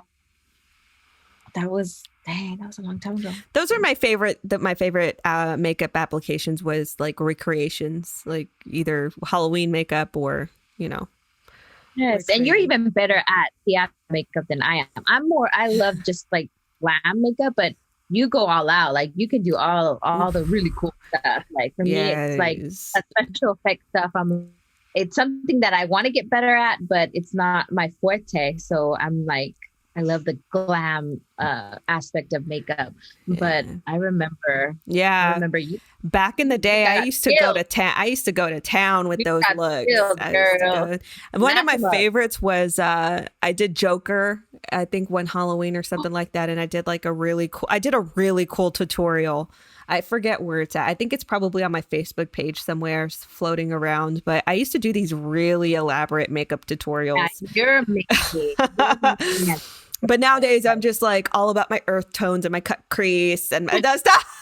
that was dang, that was a long time ago. Those are my favorite. My favorite makeup applications was like recreations, like either Halloween makeup or you know. Yes, and you're recreating. even better at theatrical makeup than I am. I love just like glam makeup, but you go all out. Like you can do all the really cool stuff. Like for me, it's like Yes. a special effect stuff. It's something that I want to get better at, but it's not my forte. So I'm like, I love the glam aspect of makeup. But Yeah. I remember Yeah. you Back in the day, I got used to go skills. to town. I used to go to town with You those got looks. skills, I used to girl. go. One of Snap my 'em up. favorites was I did Joker. I think one Halloween or something like that, and I did like a really cool. I did a really cool tutorial. I forget where it's at. I think it's probably on my Facebook page somewhere, floating around. But I used to do these really elaborate makeup Yeah, tutorials. you're amazing. You're amazing at But nowadays, I'm just like all about my earth tones and my cut crease and my that stuff.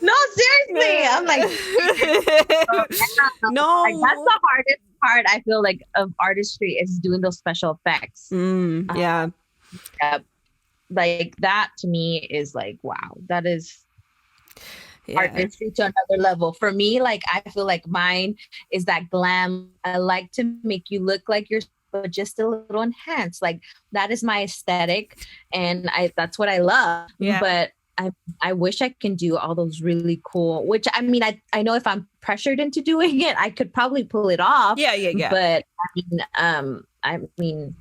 No, seriously. I'm like, No. like that's the hardest part I feel like of artistry is doing those special effects. Yeah. Yeah, like that to me is like, wow, that is Yeah. artistry to another level. For me, like I feel like mine is that glam. I like to make you look like you're but just a little enhanced. Like that is my aesthetic and that's what I love. Yeah. But I wish I can do all those really cool, which I mean, I know if I'm pressured into doing it, I could probably pull it off. Yeah. But I mean,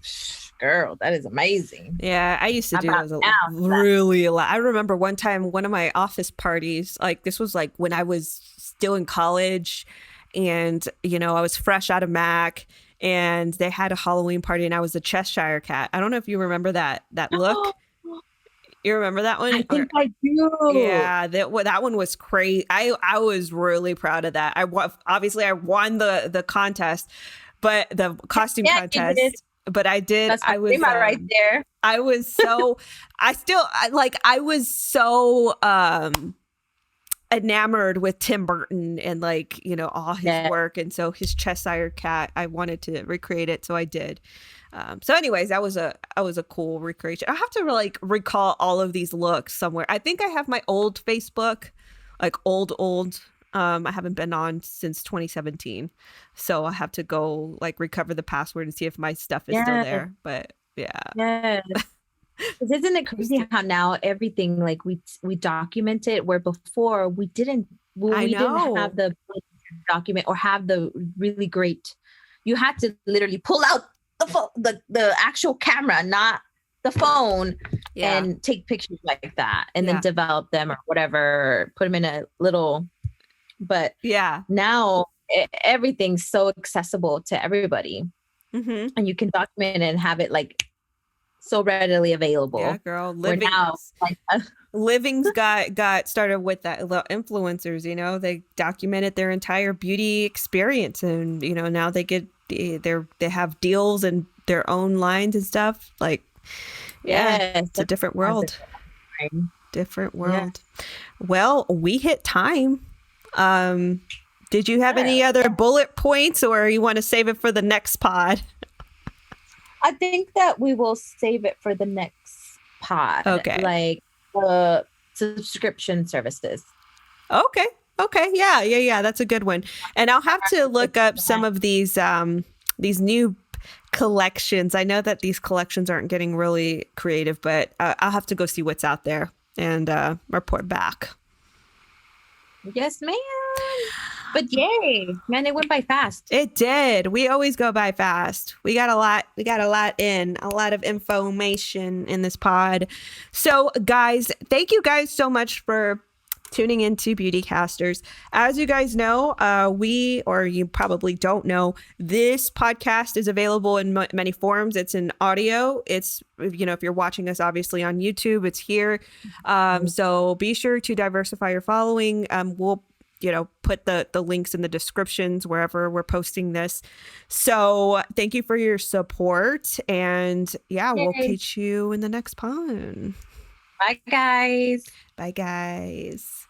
girl, that is amazing. Yeah, I used to How do about those now? really a lot. I remember one time, one of my office parties, like this was like when I was still in college and, you know, I was fresh out of Mac and they had a Halloween party and I was a Cheshire cat. I don't know if you remember that look. You remember that one? I think I do. Yeah, that one was crazy. I was really proud of that. Obviously I won the contest, but the costume Yeah, you did. contest. But I did. That's my I was theme right there. I was so I was so enamored with Tim Burton and like, you know, all his Yeah. work. And so his Cheshire cat, I wanted to recreate it. So I did. So anyways, that was a cool recreation. I have to like recall all of these looks somewhere. I think I have my old Facebook, like old. I haven't been on since 2017. So I have to go like recover the password and see if my stuff is still Yeah. there. But yeah. Yeah. 'Cause isn't it crazy how now everything like we document it where before we didn't I didn't know. have the document or have the really great you had to literally pull out the phone, the actual camera, not the phone, Yeah. and take pictures like that and Yeah. then develop them or whatever, put them in a little but Yeah. now everything's so accessible to everybody Mm-hmm. and you can document it and have it like so readily available. Yeah, girl. Where now, like, Living's got started with that the influencers, you know, they documented their entire beauty experience and you know now they have deals and their own lines and stuff like it's a different world. Different world. Well, we hit time. Did you have any Sure. other bullet points, or you want to save it for the next pod? I think that we will save it for the next pod, Okay. like the subscription services. Okay. Okay. Yeah. Yeah. Yeah. That's a good one. And I'll have to look up some of these new collections. I know that these collections aren't getting really creative, but I'll have to go see what's out there and report back. Yes, ma'am. But yay, man, it went by fast. It did. We always go by fast. We got a lot. We got a lot of information in this pod. So, guys, thank you guys so much for tuning into Beauty Casters. As you guys know, or you probably don't know, this podcast is available in many forms. It's in audio. It's, if you're watching us, obviously on YouTube, it's here. So be sure to diversify your following. We'll put the links in the descriptions wherever we're posting this. So thank you for your support. And yeah, Yay. we'll catch you in the next pod. Bye, guys. Bye, guys.